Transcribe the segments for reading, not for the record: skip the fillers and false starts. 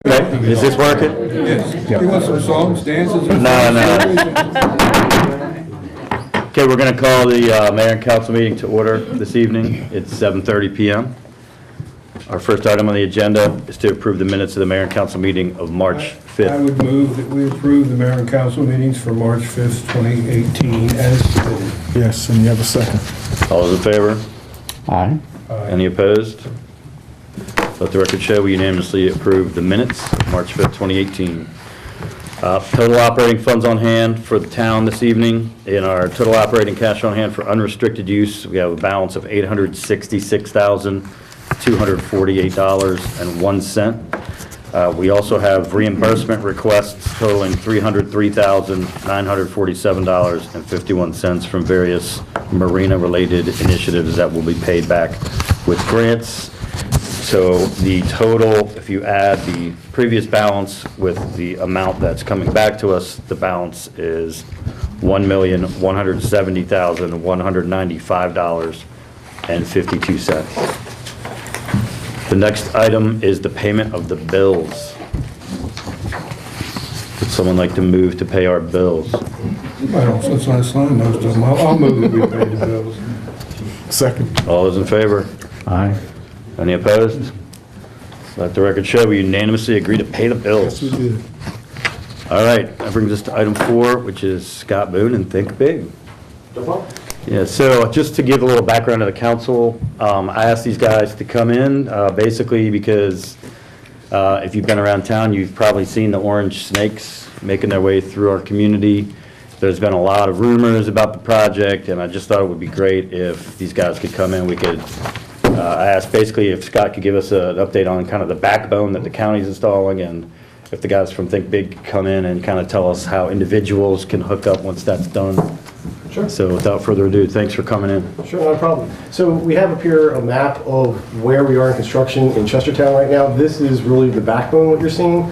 Okay, is this working? Yes. You want some songs, dances? No. Okay, we're going to call the mayor and council meeting to order this evening. It's 7:30 p.m. Our first item on the agenda is to approve the minutes of the mayor and council meeting of March 5th. I would move that we approve the mayor and council meetings for March 5th, 2018 as submitted. Yes, and you have a second. All those in favor? Aye. Any opposed? Let the record show we unanimously approve the minutes of March 5th, 2018. Total operating funds on hand for the town this evening. In our total operating cash on hand for unrestricted use, we have a balance of $866,248.01. We also have reimbursement requests totaling $303,947.51 from various marina-related initiatives that will be paid back with grants. So the total, if you add the previous balance with the amount that's coming back to us, the balance is $1,170,195.52. The next item is the payment of the bills. Would someone like to move to pay our bills? Well, since I signed most of them, I'll move that we pay the bills. Second. All those in favor? Aye. Any opposed? Let the record show we unanimously agree to pay the bills. Yes, we did. All right, that brings us to item 4, which is Scott Boone and Think Big. Yeah, so just to give a little background to the council, I asked these guys to come in basically because if you've been around town, you've probably seen the orange snakes making their way through our community. There's been a lot of rumors about the project, and I just thought it would be great if these guys could come in. We could, I asked basically if Scott could give us an update on kind of the backbone that the county's installing, and if the guys from Think Big could come in and kind of tell us how individuals can hook up once that's done. Sure. So without further ado, thanks for coming in. Sure, not a problem. So we have up here a map of where we are in construction in Chestertown right now. This is really the backbone, what you're seeing.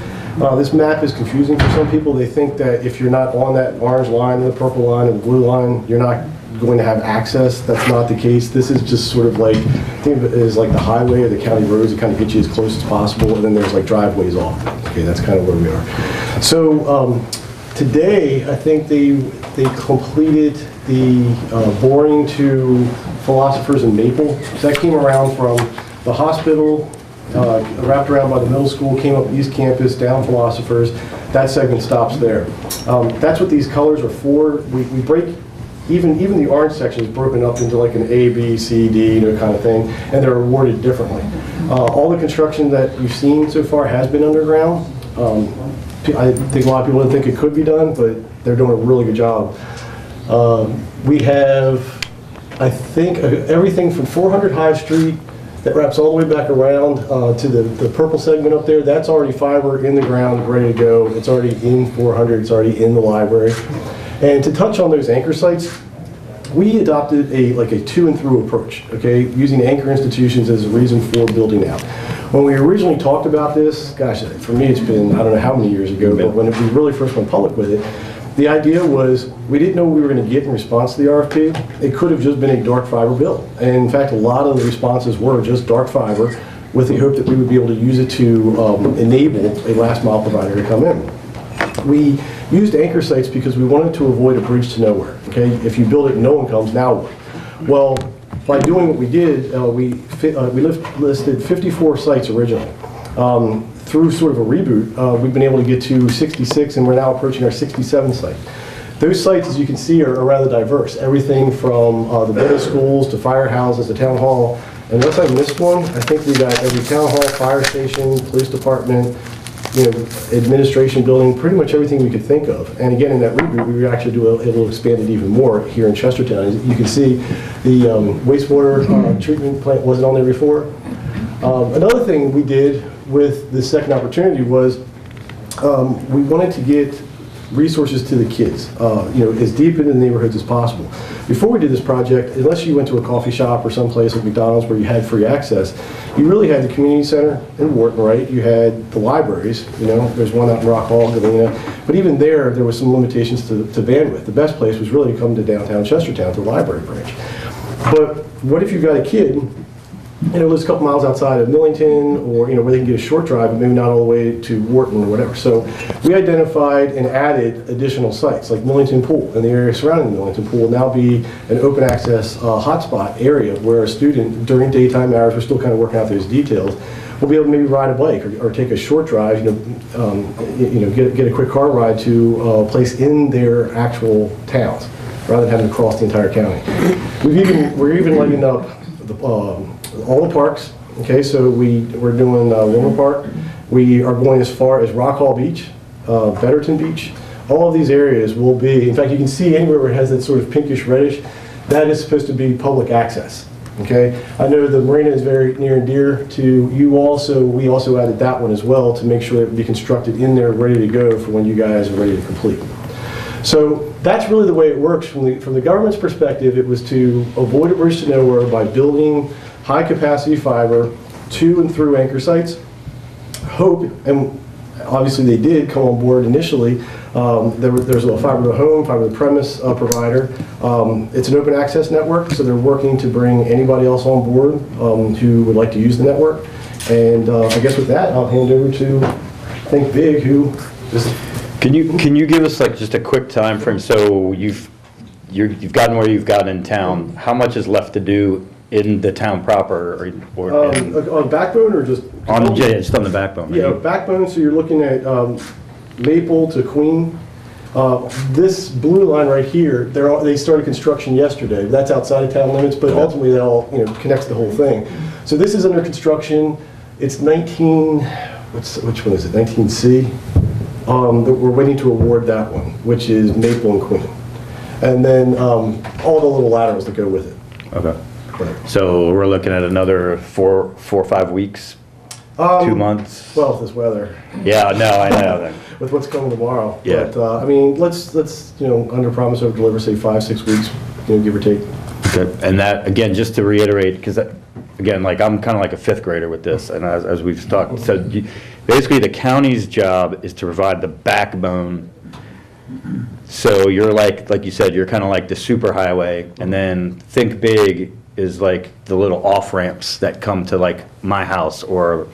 This map is confusing for some people. They think that if you're not on that orange line, the purple line, and the blue line, you're not going to have access. That's not the case. This is just sort of like, think of it as like the highway or the county roads that kind of get you as close as possible, and then there's like driveways off. Okay, that's kind of where we are. So today, I think they completed the boring to Philosophers in Maple. So that came around from the hospital, wrapped around by the middle school, came up East Campus, down Philosophers. That segment stops there. That's what these colors are for. We break, even the orange section is broken up into like an A, B, C, D, kind of thing, and they're awarded differently. All the construction that you've seen so far has been underground. I think a lot of people didn't think it could be done, but they're doing a really good job. We have, I think, everything from 400 High Street that wraps all the way back around to the purple segment up there. That's already fiber in the ground, ready to go. It's already in 400. It's already in the library. And to touch on those anchor sites, we adopted a to and through approach, okay, using anchor institutions as a reason for building out. When we originally talked about this, gosh, for me it's been, I don't know how many years ago, but when we really first went public with it, the idea was we didn't know what we were going to get in response to the RFP. It could have just been a dark fiber bill. And in fact, a lot of the responses were just dark fiber with the hope that we would be able to use it to enable a last mile provider to come in. We used anchor sites because we wanted to avoid a bridge to nowhere. Okay, if you build it and no one comes, now what? Well, by doing what we did, we listed 54 sites originally. Through sort of a reboot, we've been able to get to 66, and we're now approaching our 67th site. Those sites, as you can see, are rather diverse. Everything from the middle schools to firehouses to town hall. And unless I missed one, I think we got every town hall, fire station, police department, administration building, pretty much everything we could think of. And again, in that reboot, we were actually able to expand it even more here in Chestertown. As you can see, the wastewater treatment plant wasn't on there before. Another thing we did with the second opportunity was we wanted to get resources to the kids, as deep into the neighborhoods as possible. Before we did this project, unless you went to a coffee shop or someplace like McDonald's where you had free access, you really had the community center in Wharton, right? You had the libraries, there's one out in Rock Hall, Galena, but even there was some limitations to bandwidth. The best place was really to come to downtown Chestertown, to the library branch. But what if you've got a kid lives a couple miles outside of Millington, or, where they can get a short drive, but maybe not all the way to Wharton or whatever. So we identified and added additional sites, like Millington Pool, and the area surrounding the Millington Pool will now be an open access hotspot area where a student, during daytime hours, we're still kind of working out those details, will be able to maybe ride a bike or take a short drive, get a quick car ride to a place in their actual towns, rather than having to cross the entire county. We're even lighting up all the parks. Okay, so we're doing Wilmer Park. We are going as far as Rock Hall Beach, Betterton Beach. All of these areas will be, in fact, you can see anywhere where it has that sort of pinkish reddish, that is supposed to be public access. Okay, I know the marina is very near and dear to you all, so we also added that one as well to make sure that it would be constructed in there, ready to go for when you guys are ready to complete. So that's really the way it works from the government's perspective. It was to avoid a bridge to nowhere by building high-capacity fiber to and through anchor sites. Hope, and obviously they did come on board initially. There's a fiber to the home, fiber to the premise provider. It's an open access network, so they're working to bring anybody else on board who would like to use the network. And I guess with that, I'll hand over to Think Big, who is... Can you give us like just a quick time frame? So you've gotten where you've gotten in town. How much is left to do in the town proper, on backbone or just just on the backbone? Yeah, backbone. So you're looking at Maple to Queen. This blue line right here, they started construction yesterday. That's outside of town limits, but ultimately that all connects the whole thing. So this is under construction. It's 19. Which one is it? 19C. We're waiting to award that one, which is Maple and Queen, and then all the little laterals that go with it. Okay. So we're looking at another 4 or 5 weeks, 2 months. Well, with this weather. Yeah, no, I know. With what's coming tomorrow. Yeah. But I mean, let's under promise, over deliver, say 5-6 weeks, give or take. Good. And that again, just to reiterate, because again, like I'm kind of like a 5th grader with this, and as we've talked, so basically the county's job is to provide the backbone. So you're like you said, you're kind of like the super highway, and then Think Big is like the little off ramps that come to like my house or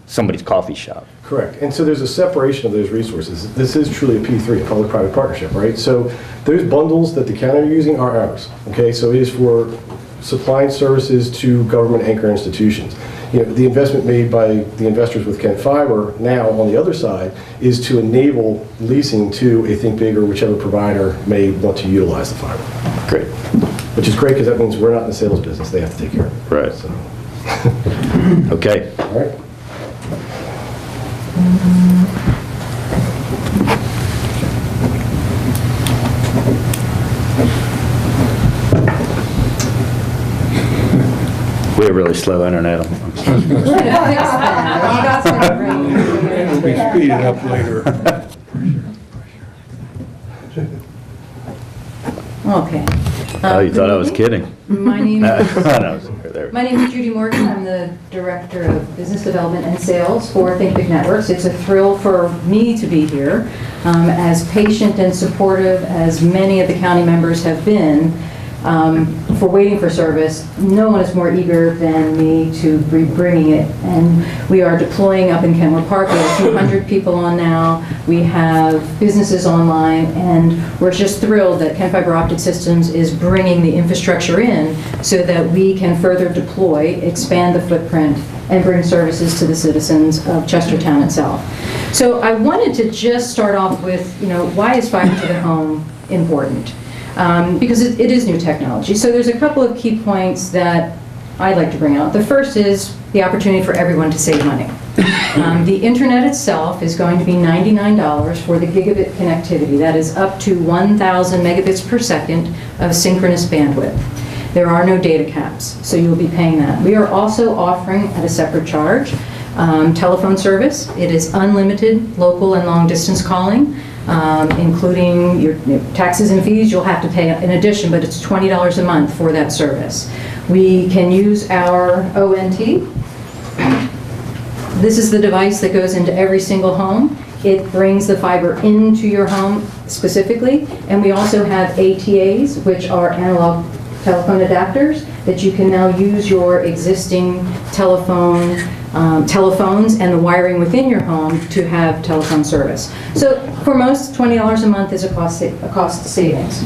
somebody's coffee shop. Correct. And so there's a separation of those resources. This is truly a P3, a public-private partnership, right? So those bundles that the county are using are ours. Okay, so it is for supplying services to government anchor institutions. The investment made by the investors with Kent Fiber now on the other side is to enable leasing to a Think Big or whichever provider may want to utilize the fiber. Great. Which is great because that means we're not in the sales business. They have to take care of it. Right. So. Okay. All right. We have really slow internet. We speed it up later. Okay. Oh, you thought I was kidding? My name is, No, there. my name is Judy Morgan. I'm the Director of Business Development and Sales for Think Big Networks. It's a thrill for me to be here. As patient and supportive as many of the county members have been for waiting for service, no one is more eager than me to be bringing it. And we are deploying up in Kenmore Park. We have 200 people on now. We have businesses online, and we're just thrilled that Kent Fiber Optic Systems is bringing the infrastructure in so that we can further deploy, expand the footprint, and bring services to the citizens of Chestertown itself. So I wanted to just start off with, why is fiber to the home important? Because it is new technology. So there's a couple of key points that I'd like to bring out. The first is the opportunity for everyone to save money. The internet itself is going to be $99 for the gigabit connectivity. That is up to 1,000 megabits per second of synchronous bandwidth. There are no data caps, so you'll be paying that. We are also offering at a separate charge telephone service. It is unlimited local and long distance calling. Including your taxes and fees, you'll have to pay in addition, but it's $20 a month for that service. We can use our ONT. This is the device that goes into every single home. It brings the fiber into your home specifically, and we also have ATAs, which are analog telephone adapters that you can now use your existing telephones and the wiring within your home to have telephone service. So for most, $20 a month is a cost savings.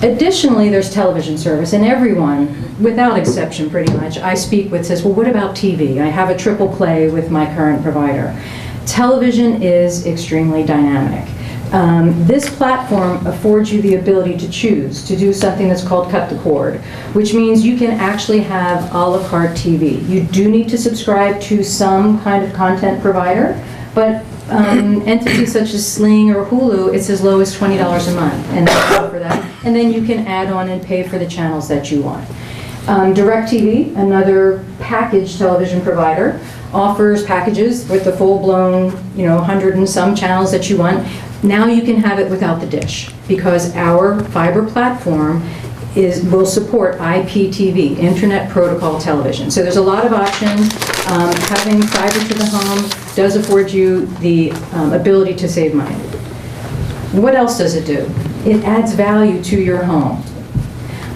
Additionally, there's television service, and everyone, without exception pretty much, I speak with says, well, what about TV? I have a triple play with my current provider. Television is extremely dynamic. This platform affords you the ability to choose to do something that's called cut the cord, which means you can actually have a la carte TV. You do need to subscribe to some kind of content provider, but entities such as Sling or Hulu, it's as low as $20 a month, and that's for that. And then you can add on and pay for the channels that you want. DirecTV, another package television provider, offers packages with the full-blown, 100 and some channels that you want. Now you can have it without the dish, because our fiber platform will support IPTV, Internet Protocol Television. So there's a lot of options. Having fiber to the home does afford you the ability to save money. What else does it do? It adds value to your home.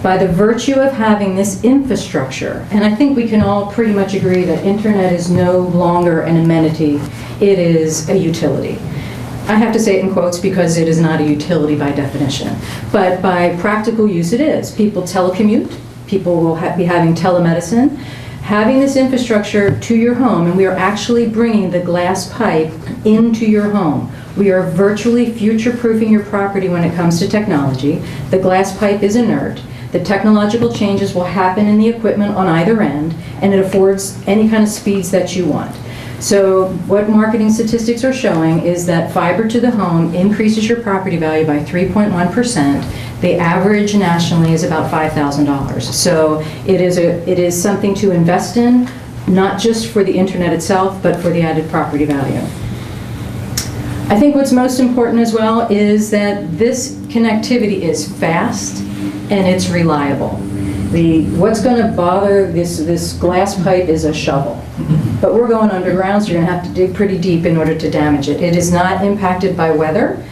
By the virtue of having this infrastructure, and I think we can all pretty much agree that internet is no longer an amenity, it is a utility. I have to say it in quotes because it is not a utility by definition. But by practical use it is. People telecommute, people will be having telemedicine. Having this infrastructure to your home, and we are actually bringing the glass pipe into your home. We are virtually future-proofing your property when it comes to technology. The glass pipe is inert. The technological changes will happen in the equipment on either end, and it affords any kind of speeds that you want. So what marketing statistics are showing is that fiber to the home increases your property value by 3.1%. The average nationally is about $5,000. So it is something to invest in, not just for the internet itself, but for the added property value. I think what's most important as well is that this connectivity is fast and it's reliable. What's going to bother this glass pipe is a shovel. But we're going underground, so you're going to have to dig pretty deep in order to damage it. It is not impacted by weather.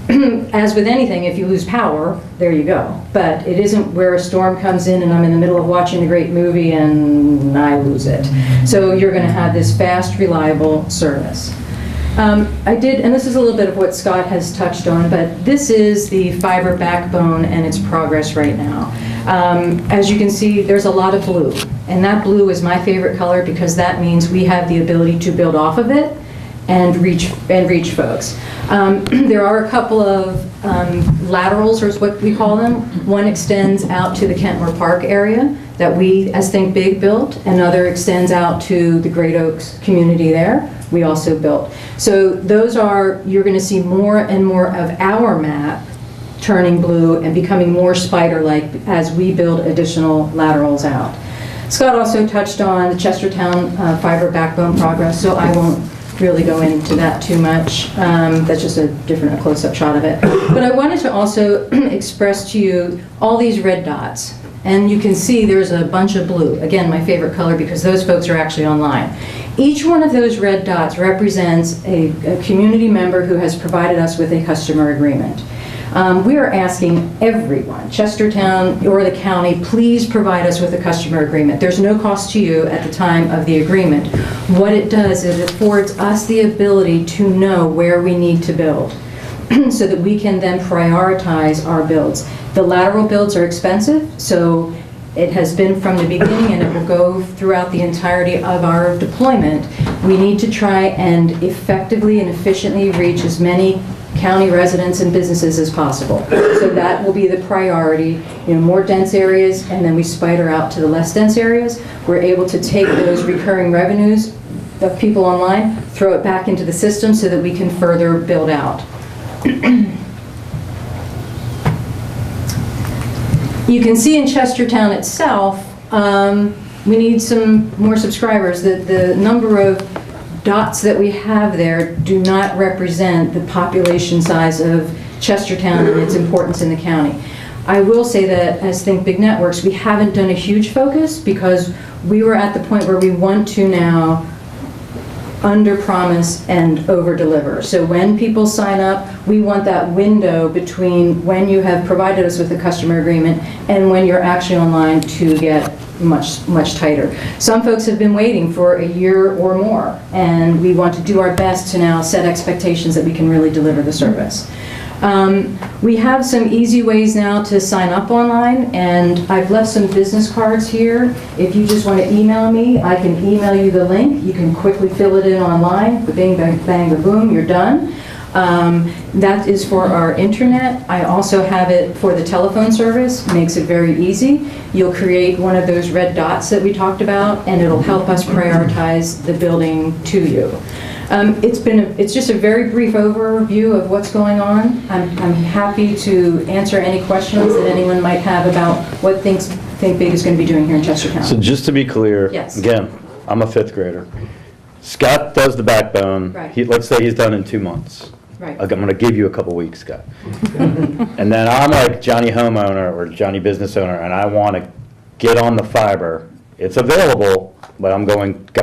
As with anything, if you lose power, there you go. But it isn't where a storm comes in and I'm in the middle of watching a great movie and I lose it. So you're going to have this fast, reliable service. I did, and this is a little bit of what Scott has touched on, but this is the fiber backbone and its progress right now. As you can see, there's a lot of blue, and that blue is my favorite color because that means we have the ability to build off of it and reach folks. There are a couple of laterals, or is what we call them. One extends out to the Kentmore Park area that we, as Think Big, built. Another extends out to the Great Oaks community there. We also built. So those are, you're going to see more and more of our map turning blue and becoming more spider-like as we build additional laterals out. Scott also touched on the Chestertown fiber backbone progress, so I won't really go into that too much. That's just a close-up shot of it. But I wanted to also express to you all these red dots. And you can see there's a bunch of blue. Again, my favorite color because those folks are actually online. Each one of those red dots represents a community member who has provided us with a customer agreement. We are asking everyone, Chestertown or the county, please provide us with a customer agreement. There's no cost to you at the time of the agreement. What it does is it affords us the ability to know where we need to build so that we can then prioritize our builds. The lateral builds are expensive, so it has been from the beginning and it will go throughout the entirety of our deployment. We need to try and effectively and efficiently reach as many county residents and businesses as possible. So that will be the priority. More dense areas, and then we spider out to the less dense areas. We're able to take those recurring revenues of people online, throw it back into the system so that we can further build out. You can see in Chestertown itself, we need some more subscribers. The number of dots that we have there do not represent the population size of Chestertown and its importance in the county. I will say that as Think Big Networks, we haven't done a huge focus because we were at the point where we want to now under promise and over deliver. So when people sign up, we want that window between when you have provided us with a customer agreement and when you're actually online to get much tighter. Some folks have been waiting for a year or more, and we want to do our best to now set expectations that we can really deliver the service. We have some easy ways now to sign up online, and I've left some business cards here. If you just want to email me, I can email you the link. You can quickly fill it in online. Bing, bang, bang, boom, you're done. That is for our internet. I also have it for the telephone service. Makes it very easy. You'll create one of those red dots that we talked about, and it'll help us prioritize the building to you. It's just a very brief overview of what's going on. I'm happy to answer any questions that anyone might have about what Think Big is going to be doing here in Chestertown. So just to be clear, Yes. again, I'm a 5th grader. Scott does the backbone. Right. Let's say he's done in 2 months. Right. I'm going to give you a couple weeks, Scott. And then I'm like Johnny homeowner or Johnny business owner, and I want to get on the fiber. It's available, but I'm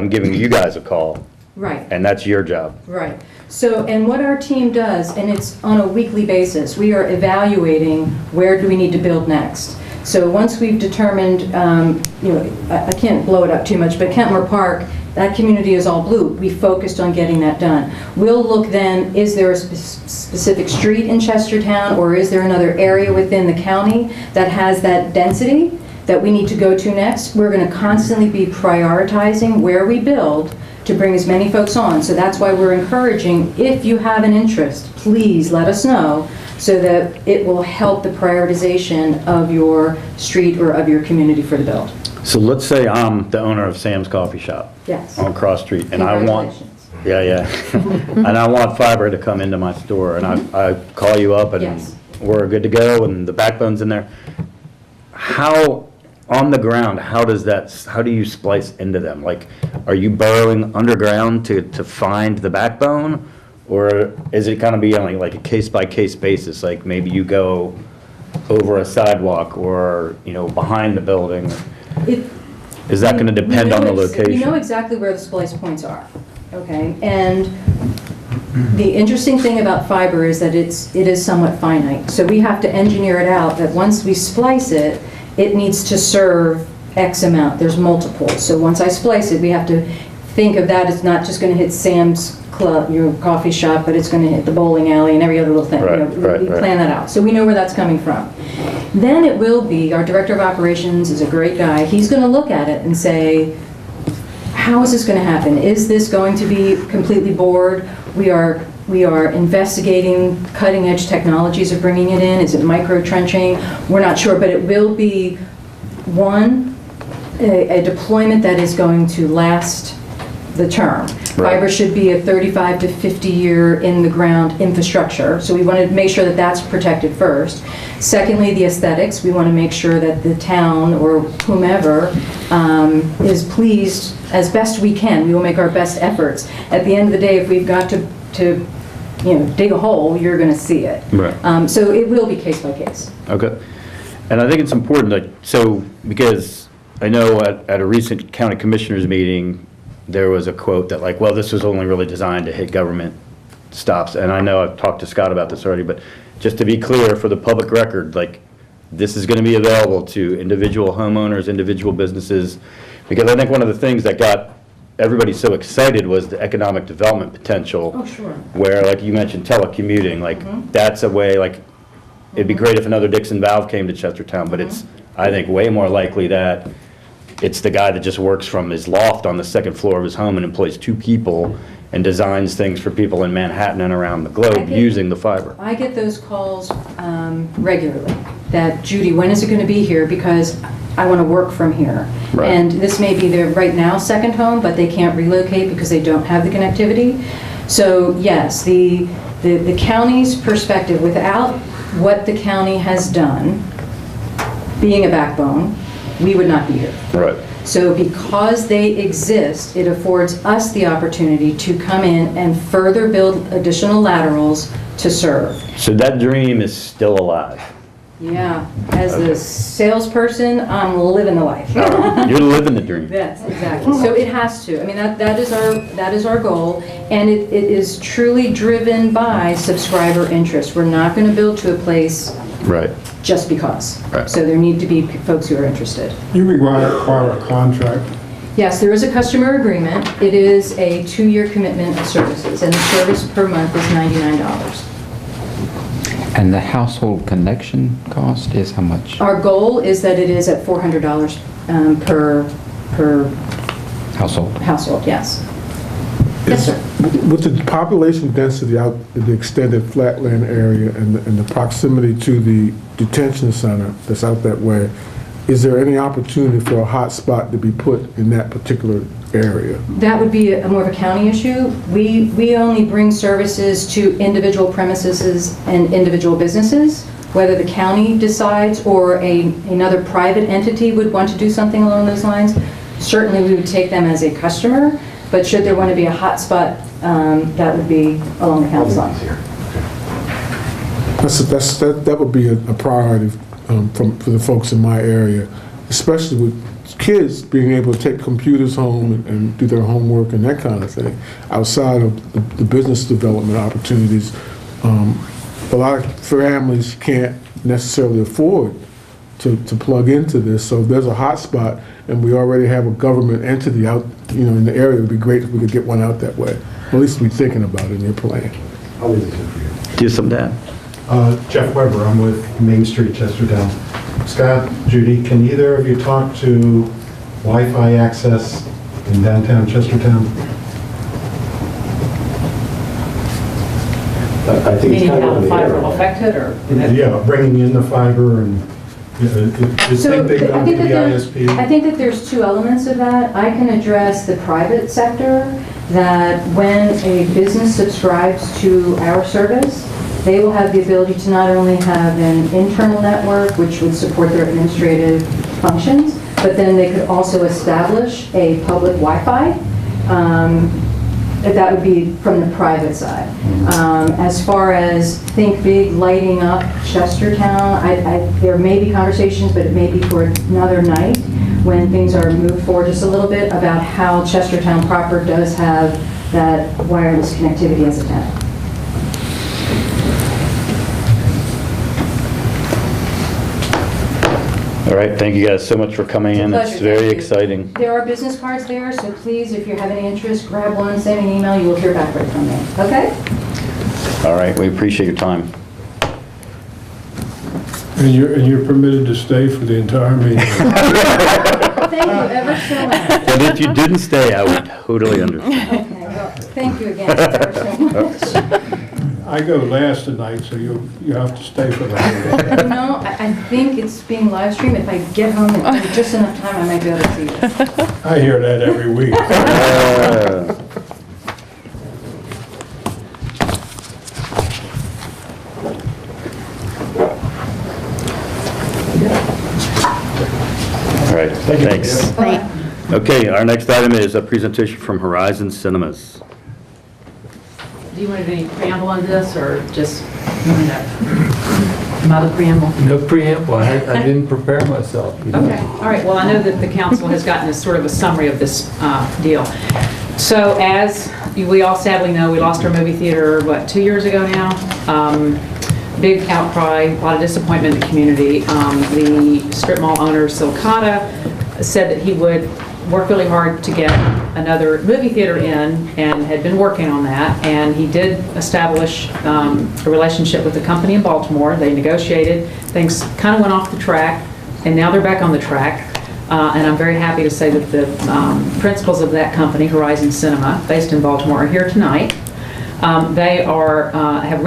giving you guys a call. Right. And that's your job. Right. So, and what our team does, and it's on a weekly basis, we are evaluating where do we need to build next. So once we've determined, I can't blow it up too much, but Kentmore Park, that community is all blue. We focused on getting that done. We'll look then, is there a specific street in Chestertown, or is there another area within the county that has that density that we need to go to next? We're going to constantly be prioritizing where we build to bring as many folks on. So that's why we're encouraging, if you have an interest, please let us know so that it will help the prioritization of your street or of your community for the build. So let's say I'm the owner of Sam's Coffee Shop. Yes. On Cross Street, and I want, Congratulations. and I want fiber to come into my store, and I call you up, and Yes. we're good to go, and the backbone's in there. How, on the ground, how do you splice into them? Like, are you burrowing underground to find the backbone? Or is it kind of be on like a case-by-case basis? Like maybe you go over a sidewalk or, behind the building? Is that going to depend on the location? We know exactly where the splice points are, okay? And the interesting thing about fiber is that it is somewhat finite. So we have to engineer it out that once we splice it, it needs to serve X amount. There's multiples. So once I splice it, we have to think of that as not just going to hit Sam's Club, your coffee shop, but it's going to hit the bowling alley and every other little thing. Right. We plan that out. So we know where that's coming from. Then it will be, our director of operations is a great guy. He's going to look at it and say, how is this going to happen? Is this going to be completely bored? We are investigating cutting-edge technologies of bringing it in. Is it micro-trenching? We're not sure, but it will be, a deployment that is going to last the term. Right. Fiber should be a 35 to 50-year in-the-ground infrastructure, so we want to make sure that that's protected first. Secondly, the aesthetics. We want to make sure that the town or whomever is pleased as best we can. We will make our best efforts. At the end of the day, if we've got to dig a hole, you're going to see it. Right. So it will be case by case. Okay. And I think it's important, because I know at a recent county commissioners meeting, there was a quote that well, this was only really designed to hit government stops. And I know I've talked to Scott about this already, but just to be clear for the public record, this is going to be available to individual homeowners, individual businesses, because I think one of the things that got everybody so excited was the economic development potential. Oh, sure. Where, like you mentioned, telecommuting, that's a way, it'd be great if another Dixon Valve came to Chestertown, but it's, I think, way more likely that it's the guy that just works from his loft on the second floor of his home and employs 2 people and designs things for people in Manhattan and around the globe using the fiber. I get those calls regularly, that, Judy, when is it going to be here? Because I want to work from here. Right. And this may be their right now second home, but they can't relocate because they don't have the connectivity. So yes, the county's perspective, without what the county has done, being a backbone, we would not be here. Right. So because they exist, it affords us the opportunity to come in and further build additional laterals to serve. So that dream is still alive. Yeah, as Okay. a salesperson, I'm living the life. You're living the dream. Yes, exactly. So it has to. I mean, that is our goal, and it is truly driven by subscriber interest. We're not going to build to a place Right. just because. Right. So there need to be folks who are interested. You require a contract. Yes, there is a customer agreement. It is a 2-year commitment of services, and the service per month is $99. And the household connection cost is how much? Our goal is that it is at $400 per Household? household, yes. Yes, sir. With the population density out in the extended flatland area and the proximity to the detention center that's out that way, is there any opportunity for a hotspot to be put in that particular area? That would be more of a county issue. We only bring services to individual premises and individual businesses. Whether the county decides or another private entity would want to do something along those lines, certainly we would take them as a customer, but should there want to be a hotspot, that would be along the county's lines. That would be a priority for the folks in my area, especially with kids being able to take computers home and do their homework and that kind of thing, outside of the business development opportunities. A lot of families can't necessarily afford to plug into this, so if there's a hotspot and we already have a government entity out, in the area, it would be great if we could get one out that way. At least be thinking about it in your plan. I'll leave it for you. Do some of that. Jeff Weber, I'm with Main Street, Chestertown. Scott, Judy, can either of you talk to Wi-Fi access in downtown Chestertown? I think it's Meaning kind of how up the in the fiber air. will affect it, or? Yeah, bringing in the fiber and, you So think they've gone to the I ISP? think that there's 2 elements of that. I can address the private sector, that when a business subscribes to our service, they will have the ability to not only have an internal network, which would support their administrative functions, but then they could also establish a public Wi-Fi. That would be from the private side. As far as Think Big lighting up Chestertown, there may be conversations, but it may be for another night when things are moved forward just a little bit about how Chestertown proper does have that wireless connectivity as a tenant. All right, thank you guys so much for coming in. It's a It's pleasure, very thank you. exciting. There are business cards there, so please, if you have any interest, grab one, send me an email, you will hear back right from me. Okay? All right, we appreciate your time. And you're permitted to stay for the entire meeting. Thank you ever so much. And if you didn't stay, I would totally understand. Okay, well, thank you again ever so much. I go last tonight, so you have to stay for that. No, I think it's being live streamed. If I get home in just enough time, I might be able to see this. I hear that every week. All right, thanks. Okay, our next item is a presentation from Horizon Cinemas. Do you want to do any preamble on this, or just, another preamble? No preamble, I didn't prepare myself. Okay, all right, well, I know that the council has gotten a sort of a summary of this deal. So as we all sadly know, we lost our movie theater, 2 years ago now? Big outcry, a lot of disappointment in the community. The strip mall owner, Silcata, said that he would work really hard to get another movie theater in, and had been working on that. And he did establish a relationship with the company in Baltimore. They negotiated. Things kind of went off the track, and now they're back on the track. And I'm very happy to say that the principals of that company, Horizon Cinema, based in Baltimore, are here tonight. They have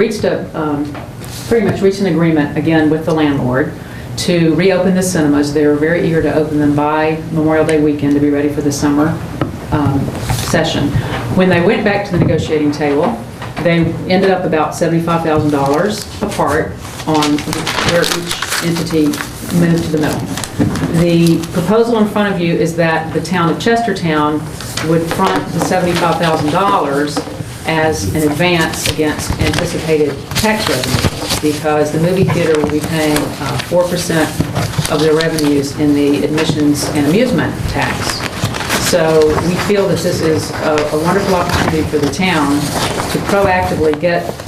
pretty much reached an agreement again with the landlord to reopen the cinemas. They were very eager to open them by Memorial Day weekend to be ready for the summer session. When they went back to the negotiating table, they ended up about $75,000 apart on where each entity moved to the middle. The proposal in front of you is that the town of Chestertown would front the $75,000 as an advance against anticipated tax revenue. because the movie theater will be paying 4% of their revenues in the admissions and amusement tax. So we feel that this is a wonderful opportunity for the town to proactively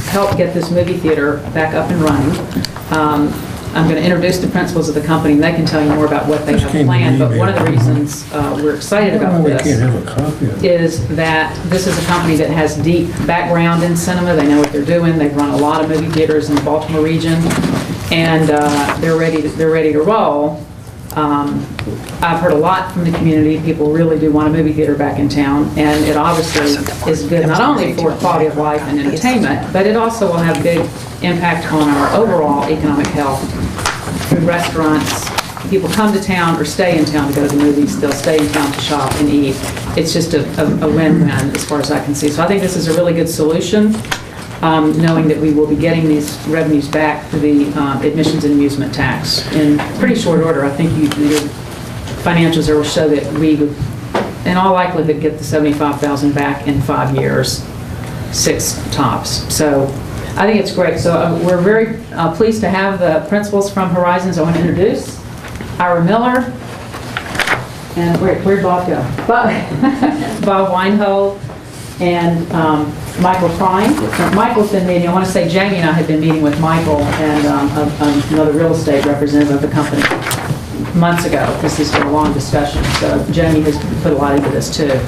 help get this movie theater back up and running. I'm going to introduce the principals of the company, and they can tell you more about what they have planned. But one of the reasons we're excited about this is that this is a company that has deep background in cinema. They know what they're doing. They've run a lot of movie theaters in the Baltimore region, and they're ready to roll. I've heard a lot from the community. People really do want a movie theater back in town, and it obviously is good not only for quality of life and entertainment, but it also will have big impact on our overall economic health through restaurants. People come to town or stay in town to go to the movies. They'll stay in town to shop and eat. It's just a win-win as far as I can see. So I think this is a really good solution, knowing that we will be getting these revenues back through the admissions and amusement tax in pretty short order. I think your financials will show that we would, in all likelihood, get the $75,000 back in 5 years, 6 tops. So I think it's great. So we're very pleased to have the principals from Horizons. I want to introduce Ira Miller, and where'd Bob go? Bob Weinhold, and Michael Prine. Michael's been meeting, I want to say Jamie and I had been meeting with Michael and another real estate representative of the company months ago. This has been a long discussion, so Jamie has put a lot into this too,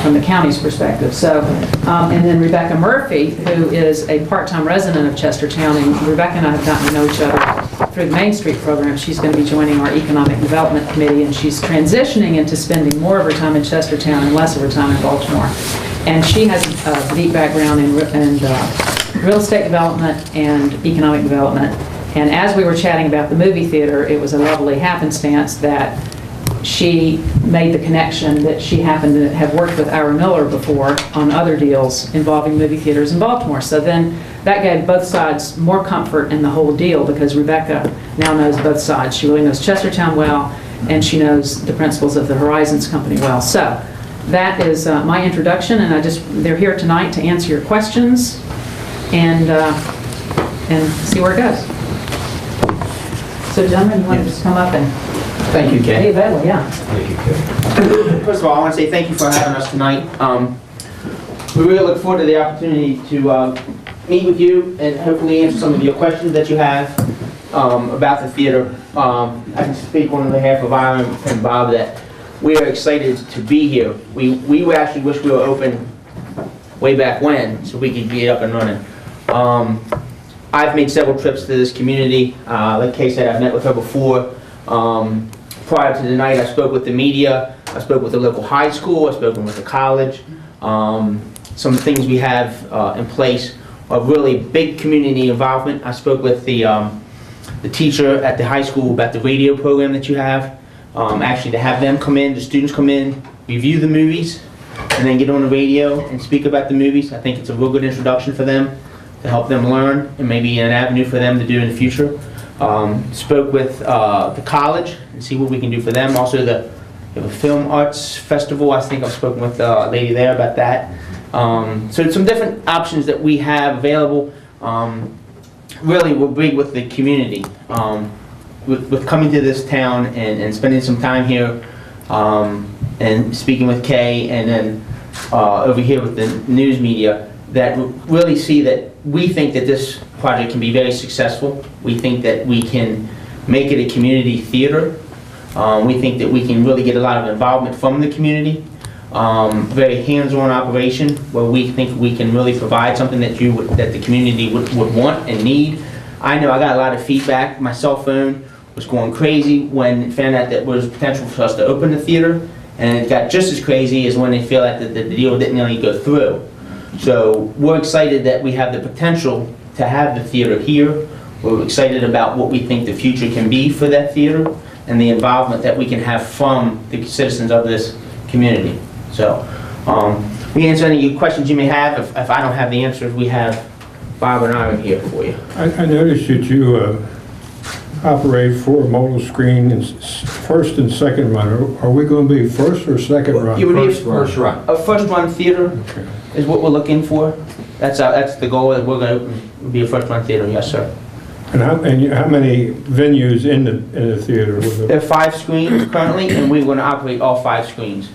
from the county's perspective. So, and then Rebecca Murphy, who is a part-time resident of Chestertown, and Rebecca and I have gotten to know each other through the Main Street program. She's going to be joining our Economic Development Committee, and she's transitioning into spending more of her time in Chestertown and less of her time in Baltimore. And she has a deep background in real estate development and economic development. And as we were chatting about the movie theater, it was a lovely happenstance that she made the connection that she happened to have worked with Ira Miller before on other deals involving movie theaters in Baltimore. So then that gave both sides more comfort in the whole deal, because Rebecca now knows both sides. She really knows Chestertown well, and she knows the principals of the Horizons company well. So that is my introduction, and they're here tonight to answer your questions and see where it goes. So gentlemen, you want to just come up and... Thank you, Kay. Hey, Bedley, yeah. Thank you, Kay. First of all, I want to say thank you for having us tonight. We really look forward to the opportunity to meet with you and hopefully answer some of your questions that you have about the theater. I can speak on behalf of Ira and Bob that we are excited to be here. We actually wish we were open way back when, so we could get up and running. I've made several trips to this community. Like Kay said, I've met with her before. Prior to tonight, I spoke with the media, I spoke with the local high school, I spoke with the college. Some things we have in place are really big community involvement. I spoke with the teacher at the high school about the radio program that you have. Actually, to have them come in, the students come in, review the movies, and then get on the radio and speak about the movies. I think it's a real good introduction for them to help them learn, and maybe an avenue for them to do in the future. Spoke with the college and see what we can do for them. Also, we have a film arts festival. I think I've spoken with a lady there about that. So some different options that we have available. Really, we're big with the community. With coming to this town and spending some time here and speaking with Kay, and then over here with the news media, that really see that we think that this project can be very successful. We think that we can make it a community theater. We think that we can really get a lot of involvement from the community. Very hands-on operation where we think we can really provide something that the community would want and need. I know I got a lot of feedback. My cell phone was going crazy when it found out that there was potential for us to open the theater, and it got just as crazy as when they feel that the deal didn't really go through. So we're excited that we have the potential to have the theater here. We're excited about what we think the future can be for that theater and the involvement that we can have from the citizens of this community. So we answer any questions you may have. If I don't have the answers, we have Bob and I here for you. I noticed that you operate 4 modal screen in first and second run. Are we going to be first or second run? You would be first run. A first run theater is what we're looking for. That's the goal, that we're going to be a first run theater, yes sir. And how many venues in the theater? There are 5 screens currently, and we're going to operate all 5 screens.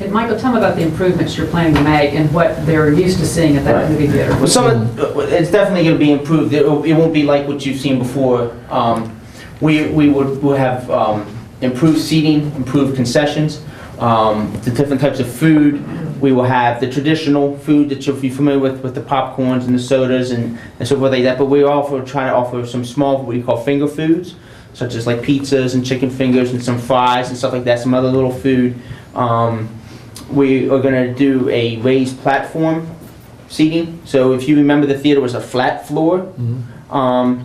And Michael, tell me about the improvements you're planning to make and what they're used to seeing at that Right. movie theater. Well, it's definitely going to be improved. It won't be like what you've seen before. We'll have improved seating, improved concessions, the different types of food. We will have the traditional food that you'll be familiar with the popcorns and the sodas and so forth like that. But we're also trying to offer some small, what we call finger foods, such as like pizzas and chicken fingers and some fries and stuff like that, some other little food. We are going to do a raised platform seating. So if you remember, the theater was a flat floor. The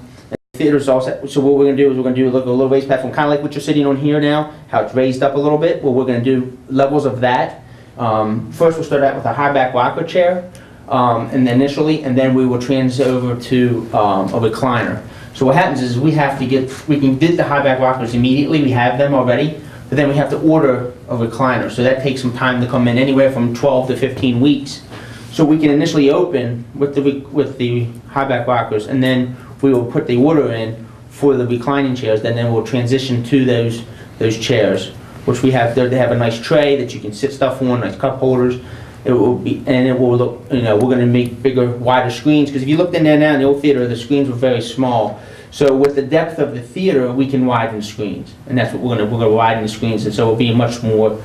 theater's also, so what we're going to do is we're going to do a little raised platform, kind of like what you're sitting on here now, how it's raised up a little bit. Well, we're going to do levels of that. First, we'll start out with a high back rocker chair, and then we will transit over to a recliner. So what happens is we can get the high back rockers immediately. We have them already. But then we have to order a recliner, so that takes some time to come in, anywhere from 12 to 15 weeks. So we can initially open with the high back rockers, and then we will put the order in for the reclining chairs. Then we'll transition to those chairs, which we have. They have a nice tray that you can sit stuff on, nice cup holders. It will look. We're going to make bigger, wider screens, because if you looked in there now in the old theater, the screens were very small. So with the depth of the theater, we can widen the screens, and that's what we're going to widen the screens, and so it'll be a much more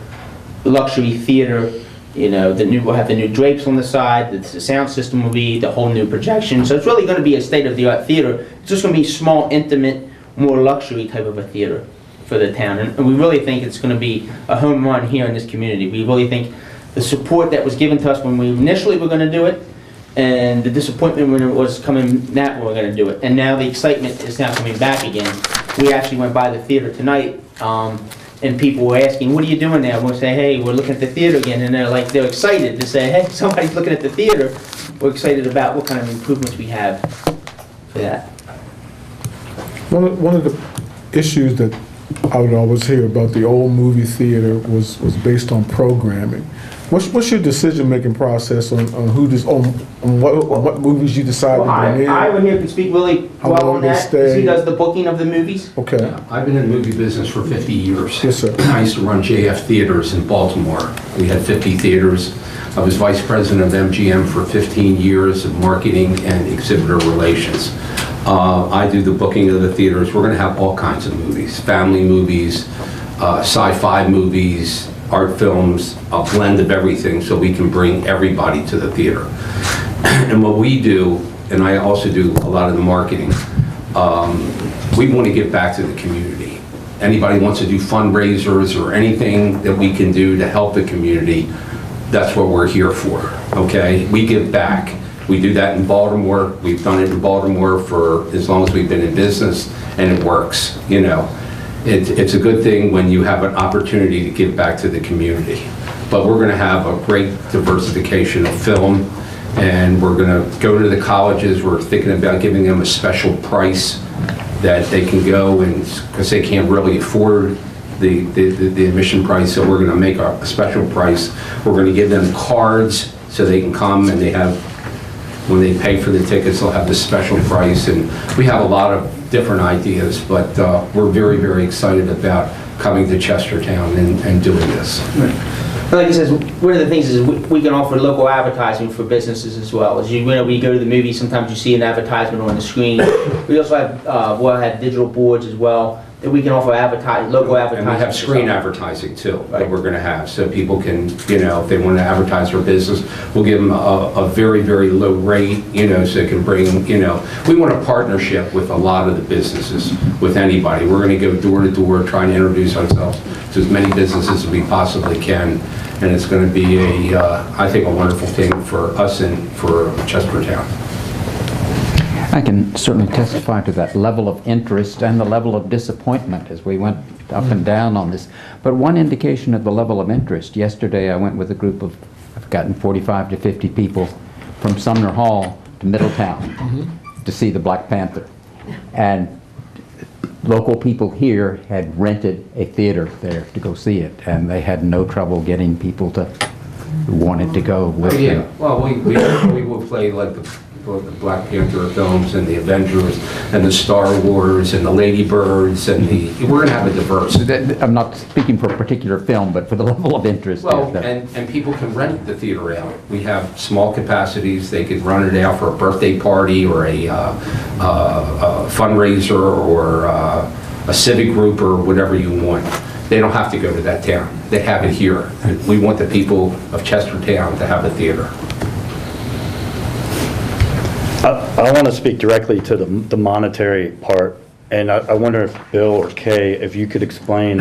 luxury theater. We'll have the new drapes on the side. The sound system will be the whole new projection. So it's really going to be a state-of-the-art theater. It's just going to be small, intimate, more luxury type of a theater for the town, and we really think it's going to be a home run here in this community. We really think the support that was given to us when we initially were going to do it, and the disappointment when it was coming that we're going to do it, and now the excitement is now coming back again. We actually went by the theater tonight, and people were asking, "What are you doing there?" And we'll say, "Hey, we're looking at the theater again," and they're excited to say, "Hey, somebody's looking at the theater." We're excited about what kind of improvements we have for that. One of the issues that I would always hear about the old movie theater was based on programming. What's your decision-making process on what movies you decide to bring in? I over here can speak really How well long on they that, because he does the booking of the movies. Okay. Yeah, I've been in the movie business for 50 years. Yes, sir. I used to run JF Theaters in Baltimore. We had 50 theaters. I was vice president of MGM for 15 years of marketing and exhibitor relations. I do the booking of the theaters. We're going to have all kinds of movies, family movies, sci-fi movies, art films, a blend of everything, so we can bring everybody to the theater. And what we do, and I also do a lot of the marketing, we want to give back to the community. Anybody wants to do fundraisers or anything that we can do to help the community, that's what we're here for, okay? We give back. We do that in Baltimore. We've done it in Baltimore for as long as we've been in business, and it works, It's a good thing when you have an opportunity to give back to the community. But we're going to have a great diversification of film, and we're going to go to the colleges. We're thinking about giving them a special price that they can go, and because they can't really afford the admission price, so we're going to make a special price. We're going to give them cards so they can come, and when they pay for the tickets, they'll have this special price. And we have a lot of different ideas, but we're very, very excited about coming to Chestertown and doing this. Like I said, one of the things is we can offer local advertising for businesses as well. As when you go to the movie, sometimes you see an advertisement on the screen. We also have digital boards as well that we can offer local advertising. And we have screen advertising too, that we're going to have, so people can, if they want to advertise their business, we'll give them a very, very low rate, so it can bring, we want a partnership with a lot of the businesses, with anybody. We're going to go door to door, try and introduce ourselves to as many businesses as we possibly can, and it's going to be I think, a wonderful thing for us and for Chestertown. I can certainly testify to that level of interest and the level of disappointment as we went up and down on this. But one indication of the level of interest, yesterday I went with a group of, I've gotten 45 to 50 people from Sumner Hall to Middletown to see the Black Panther. And local people here had rented a theater there to go see it, and they had no trouble getting people who wanted to go with them. Well, we will play like the Black Panther films and the Avengers and the Star Wars and the Lady Birds and we're gonna have a diverse. I'm not speaking for a particular film, but for the level of interest. Well, yes, and people can rent the theater out. We have small capacities. They could run it out for a birthday party or a fundraiser or a civic group or whatever you want. They don't have to go to that town. They have it here. We want the people of Chestertown to have a theater. I want to speak directly to the monetary part, and I wonder if Bill or Kay, if you could explain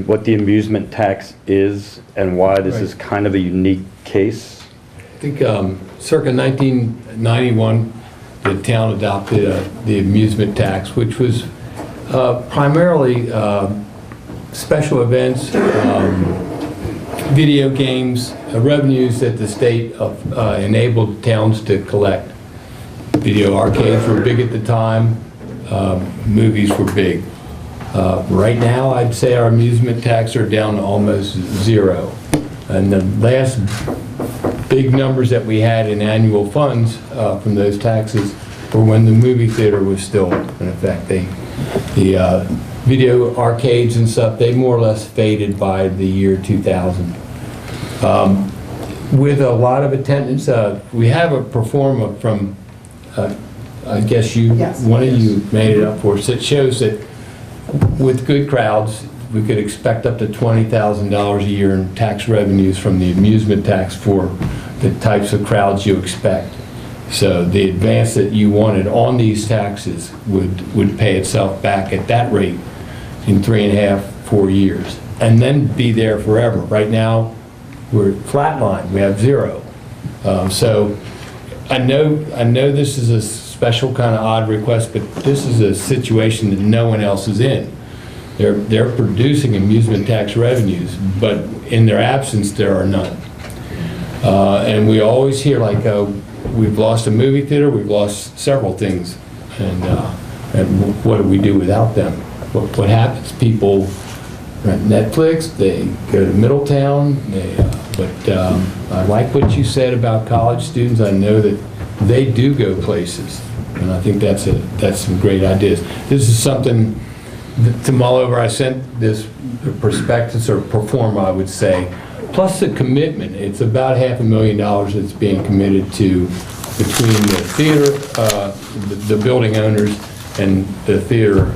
what the amusement tax is and why this is kind of a unique case. I think circa 1991, the town adopted the amusement tax, which was primarily special events, video games, revenues that the state enabled towns to collect. Video arcades were big at the time, movies were big. Right now, I'd say our amusement tax are down to almost zero. And the last big numbers that we had in annual funds from those taxes were when the movie theater was still in effect. The video arcades and stuff, they more or less faded by the year 2000. With a lot of attendance, we have a performer from, I guess one of you made it up for us. It shows that with good crowds, we could expect up to $20,000 a year in tax revenues from the amusement tax for the types of crowds you expect. So the advance that you wanted on these taxes would pay itself back at that rate in 3.5, 4 years, and then be there forever. Right now, we're flatlined. We have zero. So I know this is a special kind of odd request, but this is a situation that no one else is in. They're producing amusement tax revenues, but in their absence, there are none. And we always hear like, we've lost a movie theater, we've lost several things, and what do we do without them? What happens? People rent Netflix, they go to Middletown, but I like what you said about college students. I know that they do go places, and I think that's some great ideas. This is something to mull over. I sent this prospectus or perform, I would say, plus the commitment. It's about $500,000 that's being committed to between the theater, the building owners, and the theater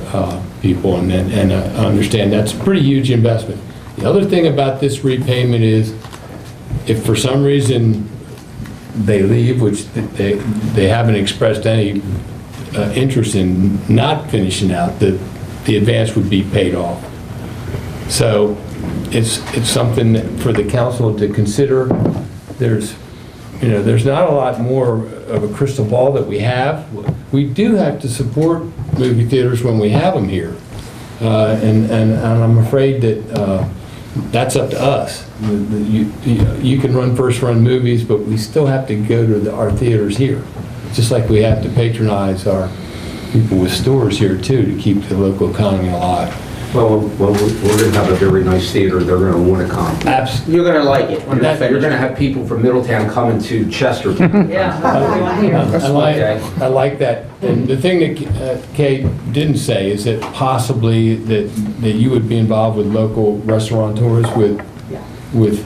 people, and I understand that's a pretty huge investment. The other thing about this repayment is, if for some reason they leave, which they haven't expressed any interest in not finishing out, the advance would be paid off. So it's something that for the council to consider. There's not a lot more of a crystal ball that we have. We do have to support movie theaters when we have them here, and I'm afraid that that's up to us. You can run first-run movies, but we still have to go to our theaters here, just like we have to patronize our people with stores here too to keep the local economy alive. Well, we're going to have a very nice theater. They're going to want to come. Absolutely. You're gonna like it. when they're You're going to finished. have people from Middletown coming to Chestertown. Yeah, that's what we want to hear. I like that. And the thing that Kate didn't say is that possibly that you would be involved with local restaurateurs with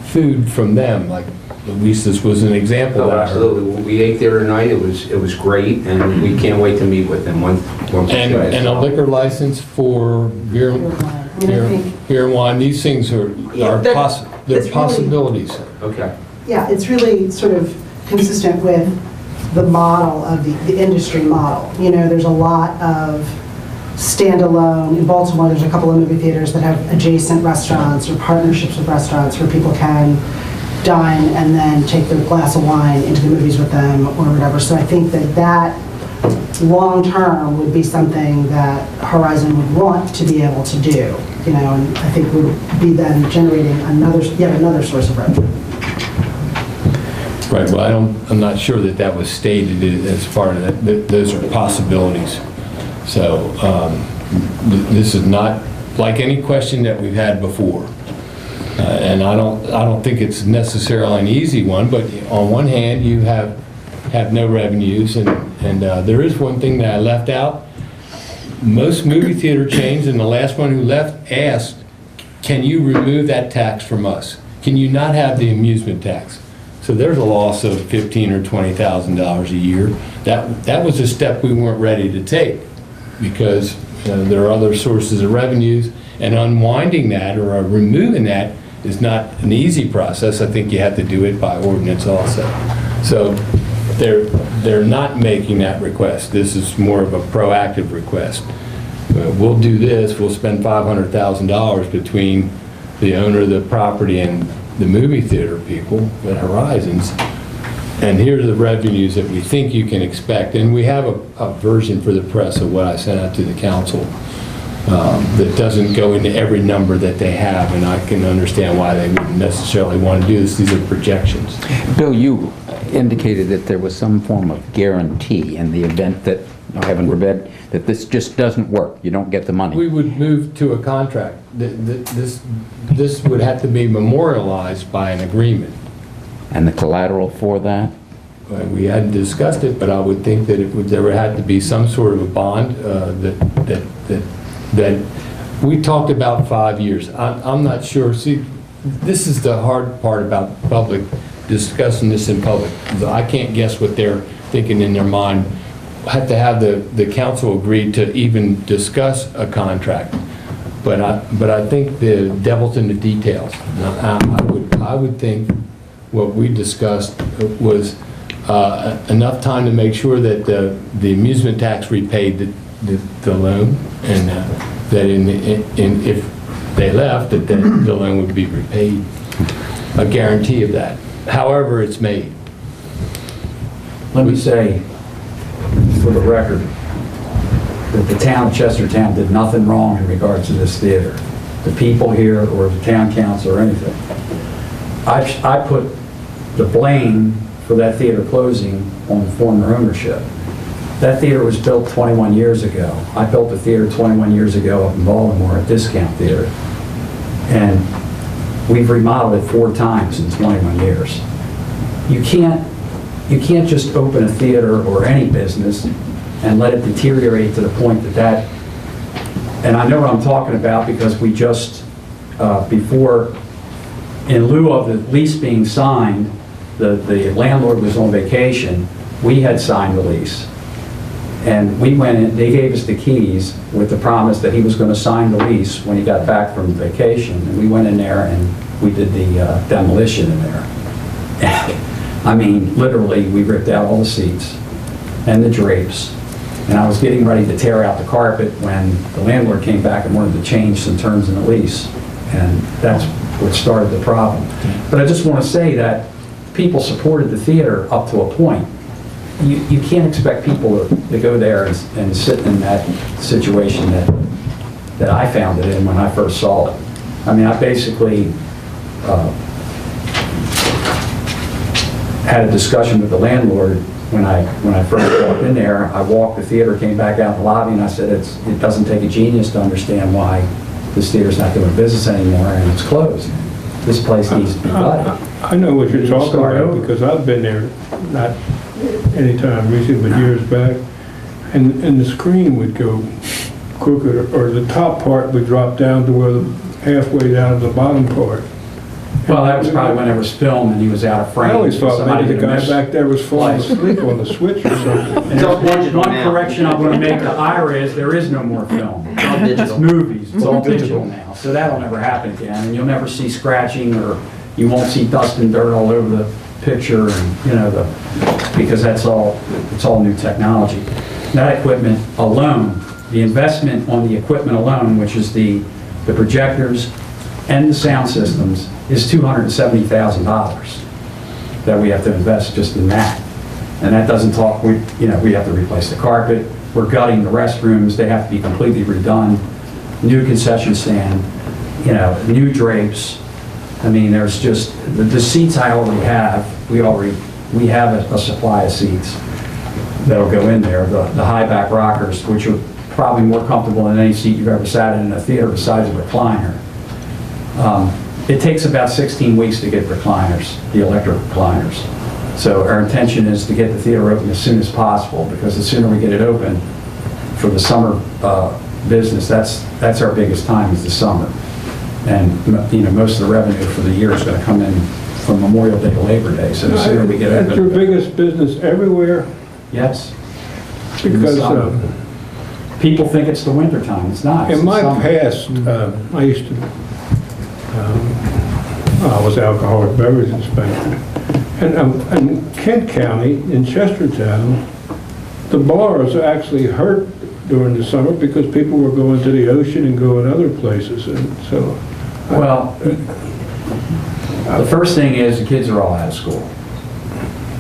food from them, like at least this was an example. Oh, that I heard. absolutely. We ate there tonight. It was great, and we can't wait to meet with them once And a liquor license for beer and wine. These things are They're possibilities. Okay. Yeah, it's really sort of consistent with the model of the industry model. You know, there's a lot of standalone. In Baltimore, there's a couple of movie theaters that have adjacent restaurants or partnerships with restaurants where people can dine and then take their glass of wine into the movies with them or whatever. So I think that long-term would be something that Horizon would want to be able to do, you know, and I think would be then generating yet another source of revenue. Right, well, I'm not sure that was stated as part of that. Those are possibilities. So this is not like any question that we've had before. And I don't think it's necessarily an easy one, but on one hand, you have have no revenues, and there is one thing that I left out. Most movie theater chains, and the last one who left asked, can you remove that tax from us? Can you not have the amusement tax? So there's a loss of $15,000 or $20,000 a year. That was a step we weren't ready to take, because there are other sources of revenues, and unwinding that or removing that is not an easy process. I think you have to do it by ordinance also. So they're not making that request. This is more of a proactive request. We'll do this, we'll spend $500,000 between the owner of the property and the movie theater people at Horizons, and here are the revenues that we think you can expect. And we have a version for the press of what I sent out to the council that doesn't go into every number that they have, and I can understand why they wouldn't necessarily want to do this. These are projections. Bill, you indicated that there was some form of guarantee in the event that, heaven forbid, that this just doesn't work, you don't get the money. We would move to a contract. This would have to be memorialized by an agreement. And the collateral for that? We hadn't discussed it, but I would think that there would have to be some sort of a bond that we talked about 5 years. I'm not sure. See, this is the hard part about public, discussing this in public. I can't guess what they're thinking in their mind. I have to have the council agree to even discuss a contract. But I think the devil's in the details. I would think what we discussed was enough time to make sure that the amusement tax repaid the loan, and that if they left, that then the loan would be repaid. A guarantee of that, however it's made. Let me say, for the record, that the town of Chestertown did nothing wrong in regards to this theater. The people here or the town council or anything. I put the blame for that theater closing on the former ownership. That theater was built 21 years ago. I built the theater 21 years ago up in Baltimore, a discount theater. And we've remodeled it 4 times in 21 years. You can't just open a theater or any business and let it deteriorate to the point that, and I know what I'm talking about because we just, before, in lieu of the lease being signed, the landlord was on vacation, we had signed the lease. And we went in, they gave us the keys with the promise that he was going to sign the lease when he got back from vacation. And we went in there and we did the demolition in there. I mean, literally, we ripped out all the seats and the drapes. And I was getting ready to tear out the carpet when the landlord came back and wanted to change some terms in the lease. And that's what started the problem. But I just want to say that people supported the theater up to a point. You can't expect people to go there and sit in that situation that I found it in when I first saw it. I mean, I basically had a discussion with the landlord when I first walked in there. I walked the theater, came back out the lobby, and I said, it doesn't take a genius to understand why this theater's not doing business anymore and it's closed. This place needs to be gutted. I know what you're talking about because I've been there, not anytime recently, but years back, and the screen would go crooked, or the top part would drop down to where halfway down to the bottom part. Well, that was probably when it was filmed and he was out of frame. I always thought Somebody maybe the did a guy back there was falling asleep on the switch or something. And one correction I'm going to make to Ira is there is no more film. It's movies. It's all digital now. So that'll never happen again. And you'll never see scratching, or you won't see dust and dirt all over the picture, and because it's all new technology. That equipment alone, the investment on the equipment alone, which is the projectors and the sound systems, is $270,000 that we have to invest just in that. And that doesn't talk, we have to replace the carpet, we're gutting the restrooms, they have to be completely redone, new concession stand, new drapes. I mean, there's just, the seats I already have, we have a supply of seats that'll go in there, the high back rockers, which are probably more comfortable than any seat you've ever sat in a theater besides a recliner. It takes about 16 weeks to get recliners, the electric recliners. So our intention is to get the theater open as soon as possible, because the sooner we get it open for the summer business, that's our biggest time, is the summer. And, you know, most of the revenue for the year is going to come in from Memorial Day to Labor Day, so the sooner we get That's your open. biggest business everywhere? Yes. Because People think it's the winter time, it's not. It's in the my summer. past, I used to, I was alcoholic beverage inspector. And in Kent County, in Chestertown, the bars actually hurt during the summer because people were going to the ocean and going other places, and so. Well, the first thing is the kids are all out of school.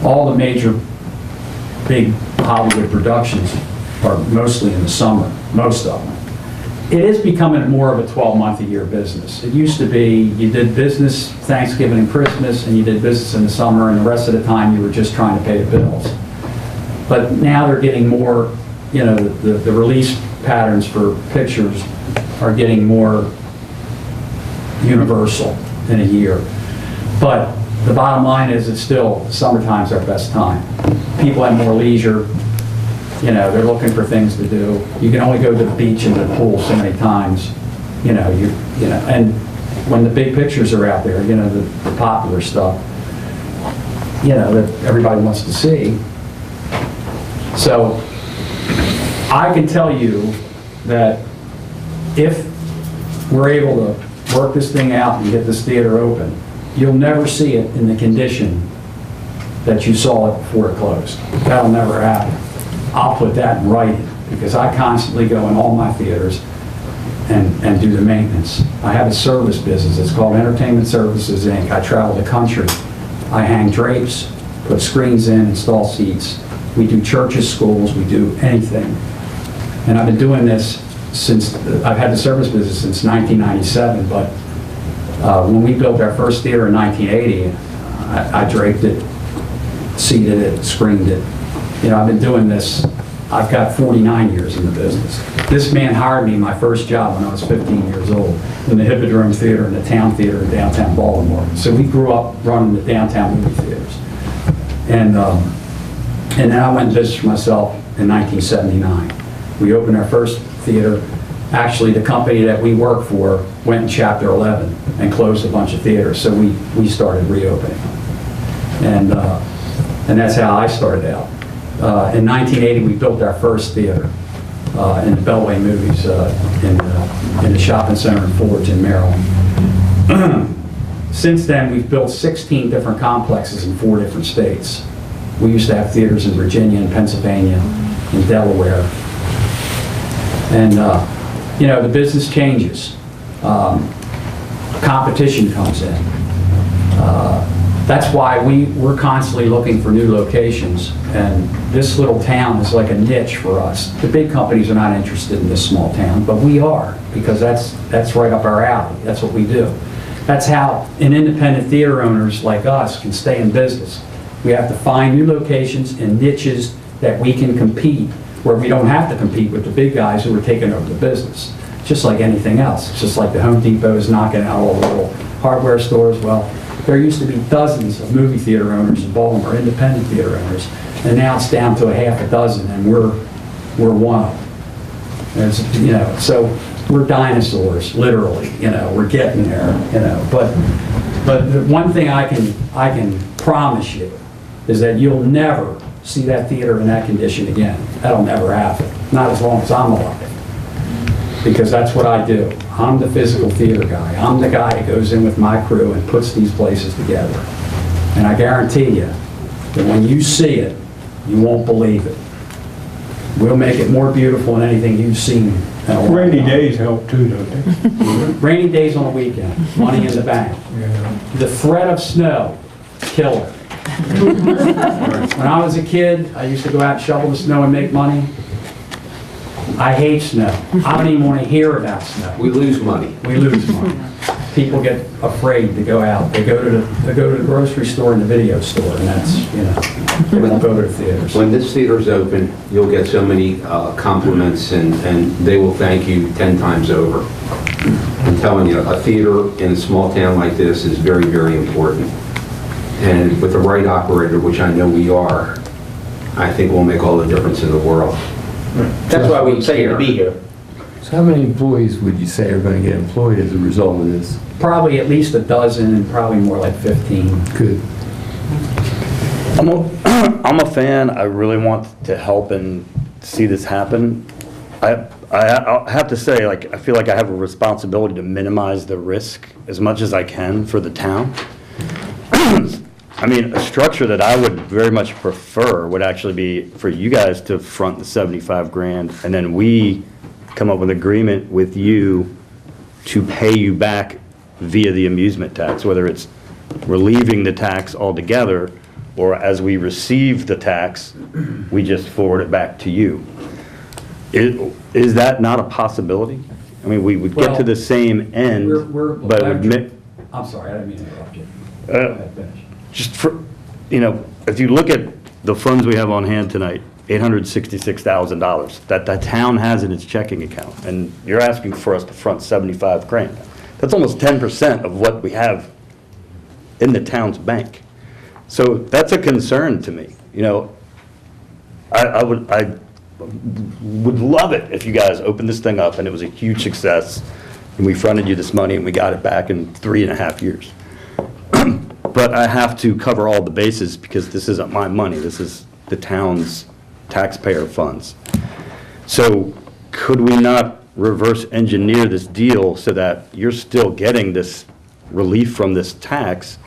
All the major big Hollywood productions are mostly in the summer, most of them. It is becoming more of a 12-month-a-year business. It used to be you did business Thanksgiving and Christmas, and you did business in the summer, and the rest of the time you were just trying to pay the bills. But now they're getting more, you know, the release patterns for pictures are getting more universal in a year. But the bottom line is it's still, summertime's our best time. People have more leisure. You know, they're looking for things to do. You can only go to the beach and the pool so many times. You know, and when the big pictures are out there, you know, the popular stuff, you know, that everybody wants to see. So I can tell you that if we're able to work this thing out and get this theater open, you'll never see it in the condition that you saw it before it closed. That'll never happen. I'll put that in writing, because I constantly go in all my theaters and do the maintenance. I have a service business. It's called Entertainment Services, Inc. I travel the country. I hang drapes, put screens in, install seats. We do churches, schools, we do anything. And I've been doing this since, I've had the service business since 1997, but when we built our first theater in 1980, I draped it, seated it, screened it. You know, I've been doing this, I've got 49 years in the business. This man hired me my first job when I was 15 years old in the Hippodrome Theater and the Town Theater in downtown Baltimore. So we grew up running the downtown movie theaters. And then I went and visited for myself in 1979. We opened our first theater. Actually, the company that we worked for went in Chapter 11 and closed a bunch of theaters, so we started reopening. And that's how I started out. In 1980, we built our first theater in the Beltway Movies in the shopping center in Fullerton, Maryland. Since then, we've built 16 different complexes in 4 different states. We used to have theaters in Virginia and Pennsylvania and Delaware. And, you know, the business changes. Competition comes in. That's why we're constantly looking for new locations, and this little town is like a niche for us. The big companies are not interested in this small town, but we are, because that's right up our alley. That's what we do. That's how an independent theater owners like us can stay in business. We have to find new locations and niches that we can compete, where we don't have to compete with the big guys who are taking over the business. Just like anything else. It's just like the Home Depot is knocking out all the little hardware stores. Well, there used to be dozens of movie theater owners in Baltimore, independent theater owners, and now it's down to a half a dozen, and we're one of them. There's, you know, so we're dinosaurs, literally. You know, we're getting there. You know, but the one thing I can promise you is that you'll never see that theater in that condition again. That'll never happen. Not as long as I'm alive. Because that's what I do. I'm the physical theater guy. I'm the guy that goes in with my crew and puts these places together. And I guarantee you that when you see it, you won't believe it. We'll make it more beautiful than anything you've seen in a long rainy time. days help too, don't they? Rainy days on the weekend, money in the bank. Yeah. The threat of snow, killer. When I was a kid, I used to go out and shovel the snow and make money. I hate snow. I don't even want to hear about snow. We lose money. We lose money. People get afraid to go out. They go to the grocery store and the video store, and that's, you know, they won't go to the theaters. When this theater's open, you'll get so many compliments, and they will thank you 10 times over. I'm telling you, a theater in a small town like this is very, very important. And with the right operator, which I know we are, I think we'll make all the difference in the world. That's why we say to be here. So how many employees would you say are going to get employed as a result of this? Probably at least a dozen, and probably more like 15. Good. I'm a fan. I really want to help and see this happen. I have to say, like, I feel like I have a responsibility to minimize the risk as much as I can for the town. I mean, a structure that I would very much prefer would actually be for you guys to front the 75 grand, and then we come up with an agreement with you to pay you back via the amusement tax, whether it's relieving the tax altogether, or as we receive the tax, we just forward it back to you. Is that not a possibility? I mean, we would get to the same end, but it would... I'm sorry, I didn't mean to interrupt you. Go ahead, finish. Just for, you know, if you look at the funds we have on hand tonight, $866,000 that the town has in its checking account, and you're asking for us to front 75 grand. That's almost 10% of what we have in the town's bank. So that's a concern to me. You know, I would love it if you guys opened this thing up and it was a huge success and we fronted you this money and we got it back in 3.5 years. But I have to cover all the bases because this isn't my money. This is the town's taxpayer funds. So could we not reverse engineer this deal so that you're still getting this relief from this tax,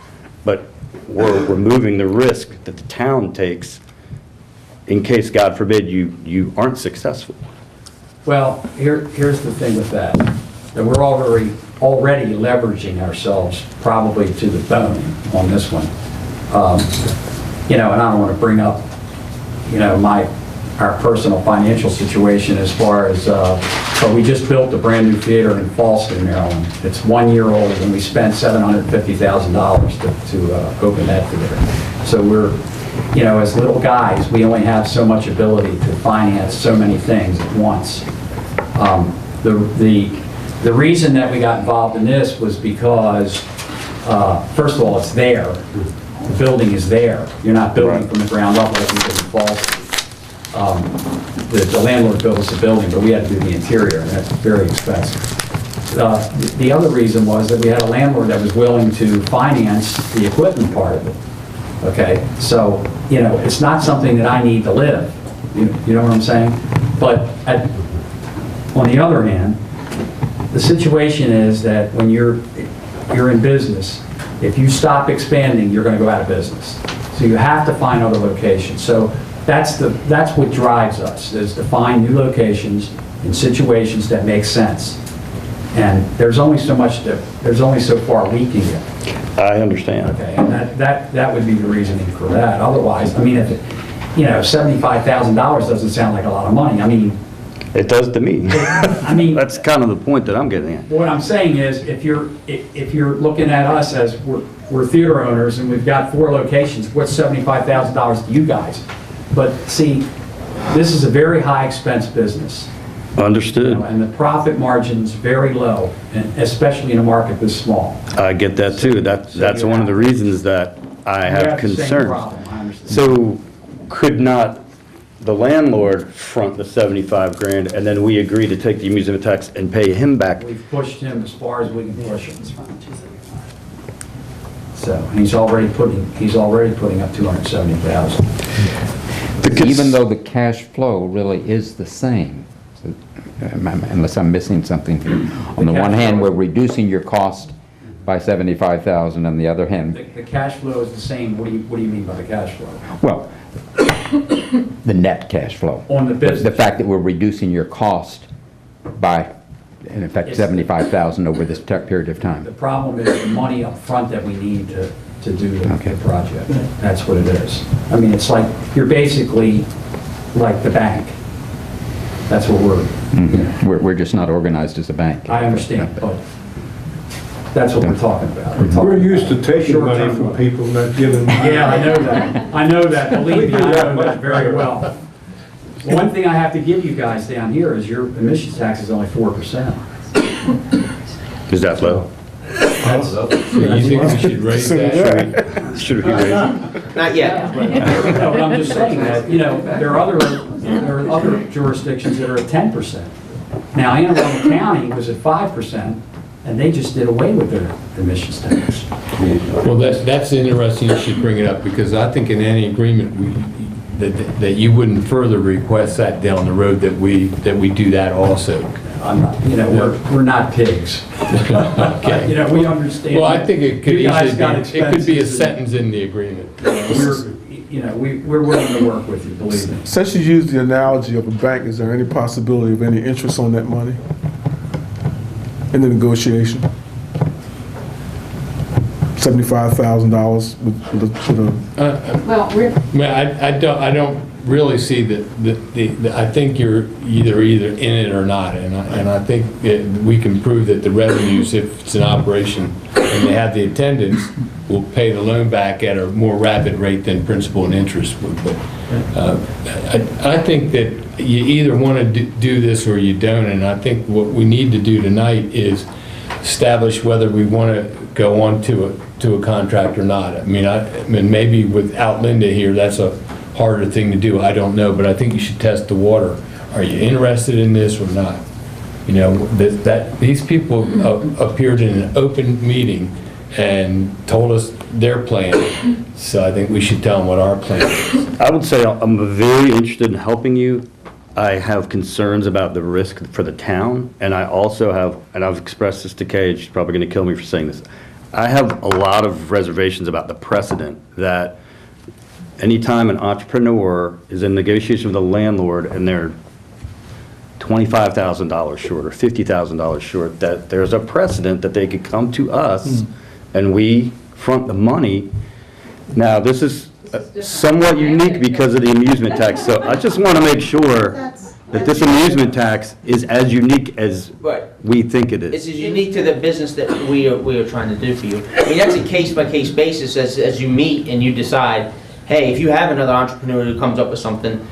but we're removing the risk that the town takes in case, God forbid, you aren't successful? Well, here's the thing with that we're already leveraging ourselves probably to the bone on this one. You know, and I don't want to bring up, you know, our personal financial situation as far as, but we just built a brand new theater in Fallston, Maryland. It's 1 year old, and we spent $750,000 to open that theater. So we're, you know, as little guys, we only have so much ability to finance so many things at once. The reason that we got involved in this was because, first of all, it's there. The building is there. You're not building from the ground up like we did in Fallston. The landlord built us a building, but we had to do the interior, and that's very expensive. The other reason was that we had a landlord that was willing to finance the equipment part of it. Okay, so, you know, it's not something that I need to live. You know what I'm saying? But on the other hand, the situation is that when you're in business, if you stop expanding, you're going to go out of business. So you have to find other locations. So that's what drives us, is to find new locations in situations that make sense. And there's only so far we can get. I understand. Okay, and that would be the reasoning for that. Otherwise, I mean, if you know, $75,000 doesn't sound like a lot of money. I mean, it does to me. I mean, that's kind of the point that I'm getting at. What I'm saying is, if you're looking at us as we're theater owners and we've got 4 locations, what's $75,000 to you guys? But see, this is a very high expense business. Understood. You know, and the profit margin's very low, and especially in a market this small. I get that too. That's one of the reasons that I have concerns. So could not the landlord front the 75 grand and then we agree to take the amusement tax and pay him back? We've pushed him as far as we can push him. So and he's already putting up $270,000. Even though the cash flow really is the same, so, unless I'm missing something here. On the one hand, we're reducing your cost by $75,000. On the other hand, the cash flow is the same. What do you mean by the cash flow? Well, the net cash flow. On the business. The fact that we're reducing your cost by, in effect, $75,000 over this period of time. The problem is the money up front that we need to do the project. That's what it is. I mean, it's like, you're basically like the bank. That's what we're... Mm-hmm. You know. We're just not organized as a bank. I understand, but that's what we're talking about. We're used to taking money from people, not giving money. Yeah, I know that. I know that. Believe me, I know that very well. One thing I have to give you guys down here is your emissions tax is only 4%. Is that low? So you think we should raise that? Should we raise it? Not yet. No, but I'm just saying that, there are other jurisdictions that are at 10%. Now, Anne Arundel County was at 5%, and they just did away with their emissions tax. Well, that's interesting, you should bring it up, because I think in any agreement, that you wouldn't further request that down the road, that we do that also. I'm not, we're not pigs. Okay. We understand. Well, I think it could You guys easily got be, it could be a expenses sentence in the agreement. We're willing to work with you, believe me. Since you used the analogy of a bank, is there any possibility of any interest on that money in the negotiation? $75,000 with a Well, we're, I don't really see that, I think you're either in it or not, and I think that we can prove that the revenues, if it's an operation and they have the attendance, will pay the loan back at a more rapid rate than principal and interest would. But I think that you either want to do this or you don't, and I think what we need to do tonight is establish whether we want to go on to a contract or not. I mean, maybe without Linda here, that's a harder thing to do. I don't know, but I think you should test the water. Are you interested in this or not? These people appeared in an open meeting and told us their plan. So I think we should tell them what our plan is. I would say I'm very interested in helping you. I have concerns about the risk for the town, and I also have, and I've expressed this to Kay, she's probably going to kill me for saying this, I have a lot of reservations about the precedent that anytime an entrepreneur is in negotiation with a landlord and they're $25,000 short or $50,000 short, that there's a precedent that they could come to us and we front the money. Now, this is somewhat unique because of the amusement tax, so I just want to make sure that this amusement tax is as unique as Right. we think it This is. is unique to the business that we are trying to do for you. I mean, that's a case-by-case basis as you meet and you decide, hey, if you have another entrepreneur who comes up with something,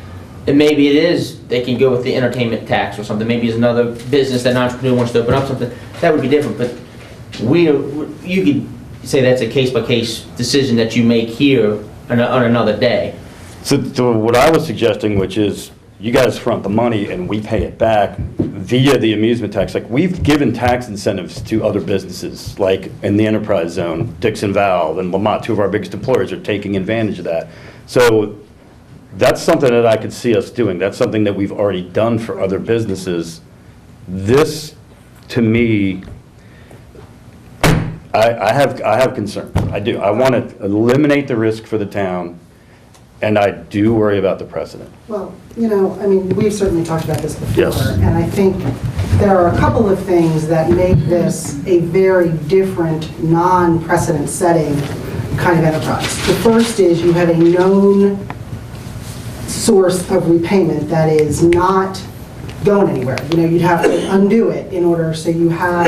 and maybe it is, they can go with the entertainment tax or something, maybe it's another business that an entrepreneur wants to open up something, that would be different, but you could say that's a case-by-case decision that you make here on another day. So what I was suggesting, which is you guys front the money and we pay it back via the amusement tax. Like, we've given tax incentives to other businesses, like in the enterprise zone, Dixon Valve and Lamont, two of our biggest employers, are taking advantage of that. So that's something that I could see us doing. That's something that we've already done for other businesses. This, to me, I have concerns. I do. I want to eliminate the risk for the town, and I do worry about the precedent. Well, we've certainly talked about this before. Yes. And I think there are a couple of things that make this a very different, non-precedent setting kind of enterprise. The first is you have a known source of repayment that is not going anywhere. You'd have to undo it in order, so you have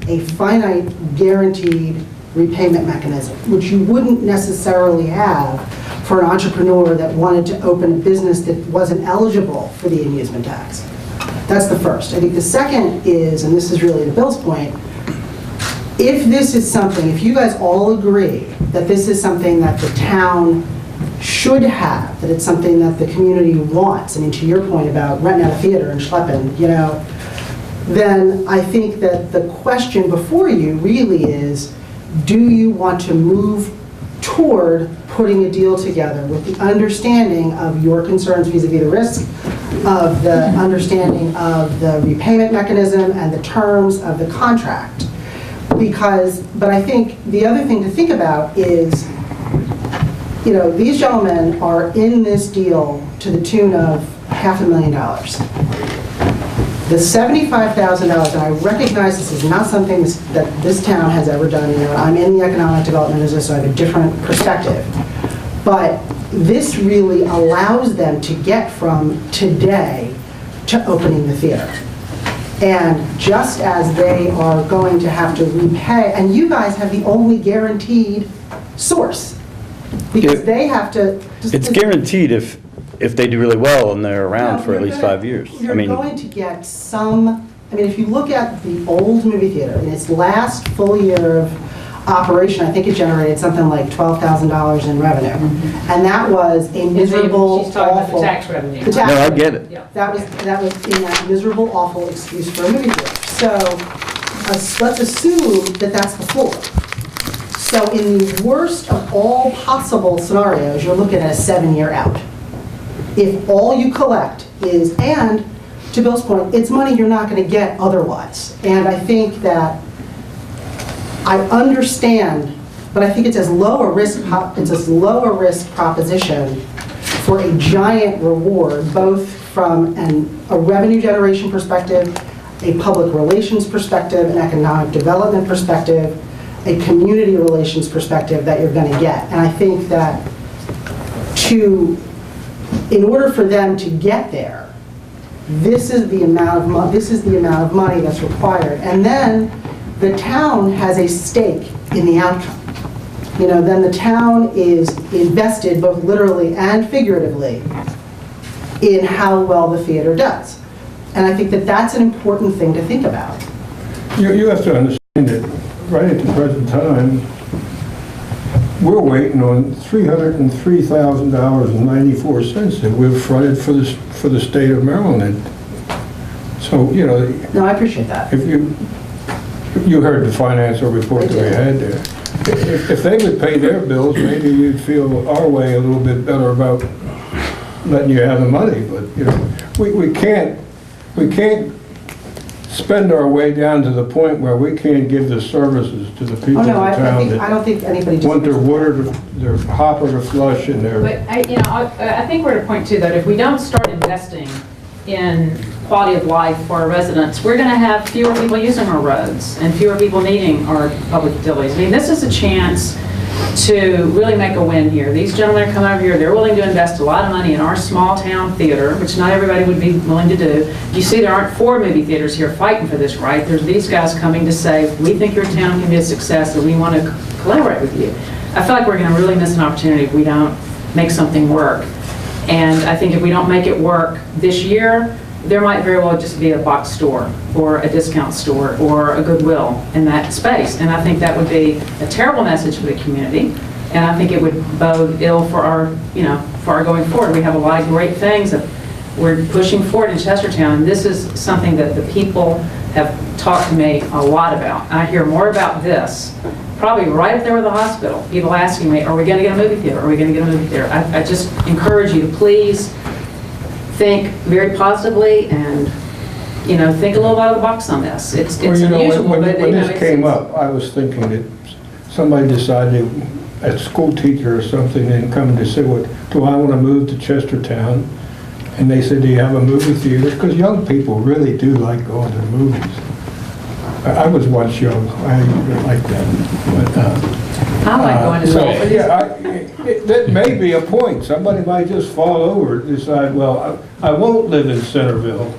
a finite guaranteed repayment mechanism, which you wouldn't necessarily have for an entrepreneur that wanted to open a business that wasn't eligible for the amusement tax. That's the first. I think the second is, and this is really to Bill's point, if this is something, if you guys all agree that this is something that the town should have, that it's something that the community wants, I mean, to your point about renting out a theater and schlepping, then I think that the question before you really is, do you want to move toward putting a deal together with the understanding of your concerns vis-a-vis the risk, of the understanding of the repayment mechanism and the terms of the contract? But I think the other thing to think about is, these gentlemen are in this deal to the tune of $500,000. The $75,000, and I recognize this is not something that this town has ever done. I'm in the economic development business, so I have a different perspective. But this really allows them to get from today to opening the theater. And just as they are going to have to repay, and you guys have the only guaranteed source, because they have to... It's guaranteed if they do really well and they're around for at least 5 years. You're going to get some I mean, if you look at the old movie theater, in its last full year of operation, I think it generated something like $12,000 in revenue. And that was a miserable, She's talking about the awful. tax revenue. The tax No, I revenue. get it. Yeah. That was in that miserable, awful excuse for a movie theater. So let's assume that that's the floor. So in the worst of all possible scenarios, you're looking at a 7-year out. If all you collect is, and to Bill's point, it's money you're not going to get otherwise. And I think that I understand, but I think it's as low a risk proposition for a giant reward, both from a revenue generation perspective, a public relations perspective, an economic development perspective, a community relations perspective that you're going to get. And I think that in order for them to get there, this is the amount of money that's required. And then the town has a stake in the outcome. You know, then the town is invested both literally and figuratively in how well the theater does. And I think that that's an important thing to think about. You have to understand that right at the present time, we're waiting on $303,000.94 that we've fronted for the state of Maryland. So, you know. No, I appreciate that. If you heard the financial report that we had there. If they would pay their bills, maybe you'd feel our way a little bit better about letting you have the money. But, you know, we can't spend our way down to the point where we can't give the services to the people Oh, in no, town I don't think anybody that want their disagrees. water, their hopper to flush and their... But I think we're at a point too that if we don't start investing in quality of life for our residents, we're going to have fewer people using our roads and fewer people needing our public utilities. I mean, this is a chance to really make a win here. These gentlemen are coming over here, they're willing to invest a lot of money in our small town theater, which not everybody would be willing to do. You see, there aren't 4 movie theaters here fighting for this, right? There's these guys coming to say, we think your town can be a success and we want to collaborate with you. I feel like we're going to really miss an opportunity if we don't make something work. And I think if we don't make it work this year, there might very well just be a box store or a discount store or a Goodwill in that space. And I think that would be a terrible message for the community. And I think it would bode ill for our, for our going forward. We have a lot of great things that we're pushing forward in Chestertown. And this is something that the people have talked to me a lot about. I hear more about this, probably right up there with the hospital. People asking me, are we going to get a movie theater? Are we going to get a movie theater? I just encourage you to please think very positively and, think a little out of the box on this. It's unusual, when but this came it's- up, I was thinking that somebody decided, a school teacher or something, and come to say, "What do I want to move to Chestertown?" And they said, "Do you have a movie theater?" Because young people really do like going to the movies. I was once young. I didn't like that. But, I like going to school for these. that may be a point. Somebody might just fall over and decide, well, I won't live in Centerville,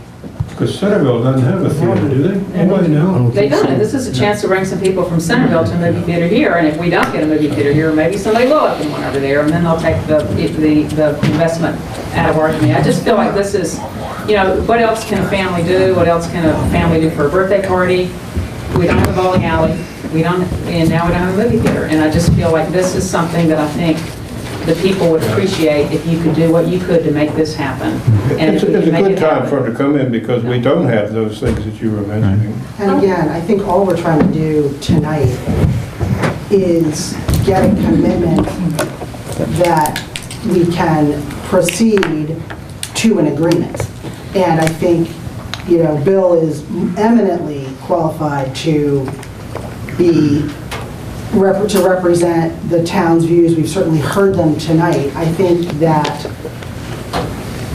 because Centerville doesn't have a theater, do they? Anybody know? They don't, and this is a chance to bring some people from Centerville to a movie theater here, and if we don't get a movie theater here, maybe somebody will open one over there, and then they'll take the investment out of our community. I just feel like this is, what else can a family do? What else can a family do for a birthday party? We don't have a bowling alley, and now we don't have a movie theater, and I just feel like this is something that I think the people would appreciate if you could do what you could to make this happen. And It's if we a can make good it time happen. for them to come in, because we don't have those things that you were mentioning. And again, I think all we're trying to do tonight is get a commitment that we can proceed to an agreement. And I think, Bill is eminently qualified to represent the town's views. We've certainly heard them tonight. I think that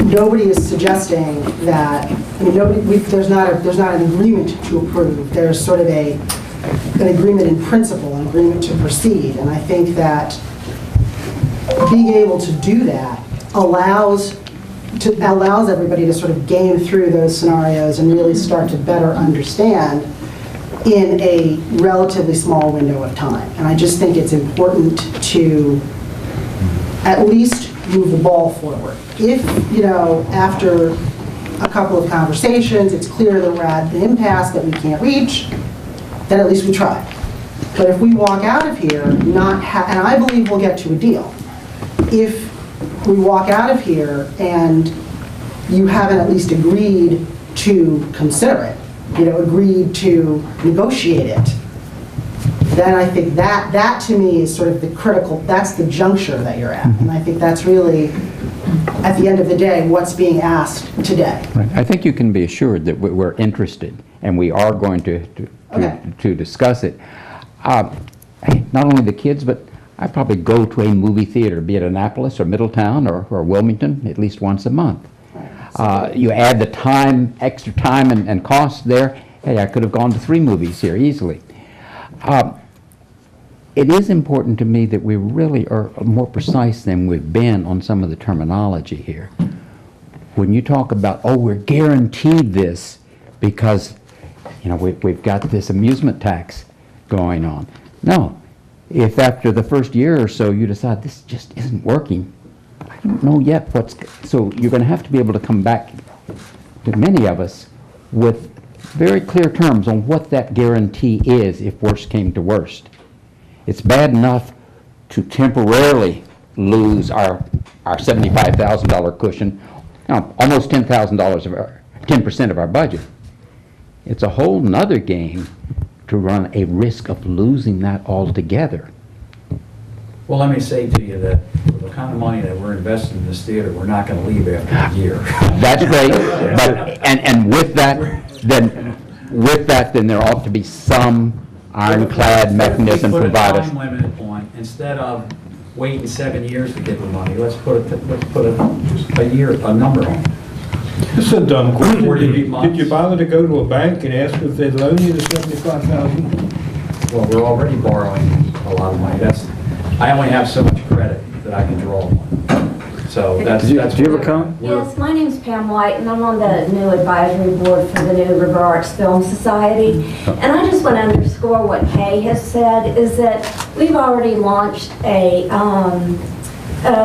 nobody is suggesting that, there's not an agreement to approve. There's sort of an agreement in principle, an agreement to proceed. And I think that being able to do that allows everybody to sort of game through those scenarios and really start to better understand in a relatively small window of time. And I just think it's important to at least move the ball forward. If, after a couple of conversations, it's clear that we're at an impasse that we can't reach, then at least we tried. But if we walk out of here and I believe we'll get to a deal. If we walk out of here and you haven't at least agreed to consider it, agreed to negotiate it, then I think that to me is sort of the critical, that's the juncture that you're at. And I think that's really, at the end of the day, what's being asked today. Right. I think you can be assured that we're interested, and we are going to discuss it. Not only the kids, but I probably go to a movie theater, be it Annapolis or Middletown or Wilmington, at least once a month. You add the time, extra time and cost there, hey, I could have gone to 3 movies here easily. It is important to me that we really are more precise than we've been on some of the terminology here. When you talk about, oh, we're guaranteed this because, we've got this amusement tax going on. No. If after the first year or so you decide this just isn't working, I don't know yet so you're going to have to be able to come back to many of us with very clear terms on what that guarantee is if worst came to worst. It's bad enough to temporarily lose our $75,000 cushion, almost $10,000 of 10% of our budget. It's a whole nother game to run a risk of losing that altogether. Well, let me say to you that for the kind of money that we're investing in this theater, we're not going to leave after a year. That's great, but, and with that, then there ought to be some ironclad mechanism provided. Put a time limit on, instead of waiting 7 years to get the money, let's put a year, a number on it. This is a dumb question. 48 months. Did you bother to go to a bank and ask if they'd loan you the $75,000? Well, we're already borrowing a lot of money. I only have so much credit that I can draw on. So that's. Do you have a comment? Yes, my name's Pam White, and I'm on the new advisory board for the new River Arts Film Society. And I just want to underscore what Kay has said, is that we've already launched a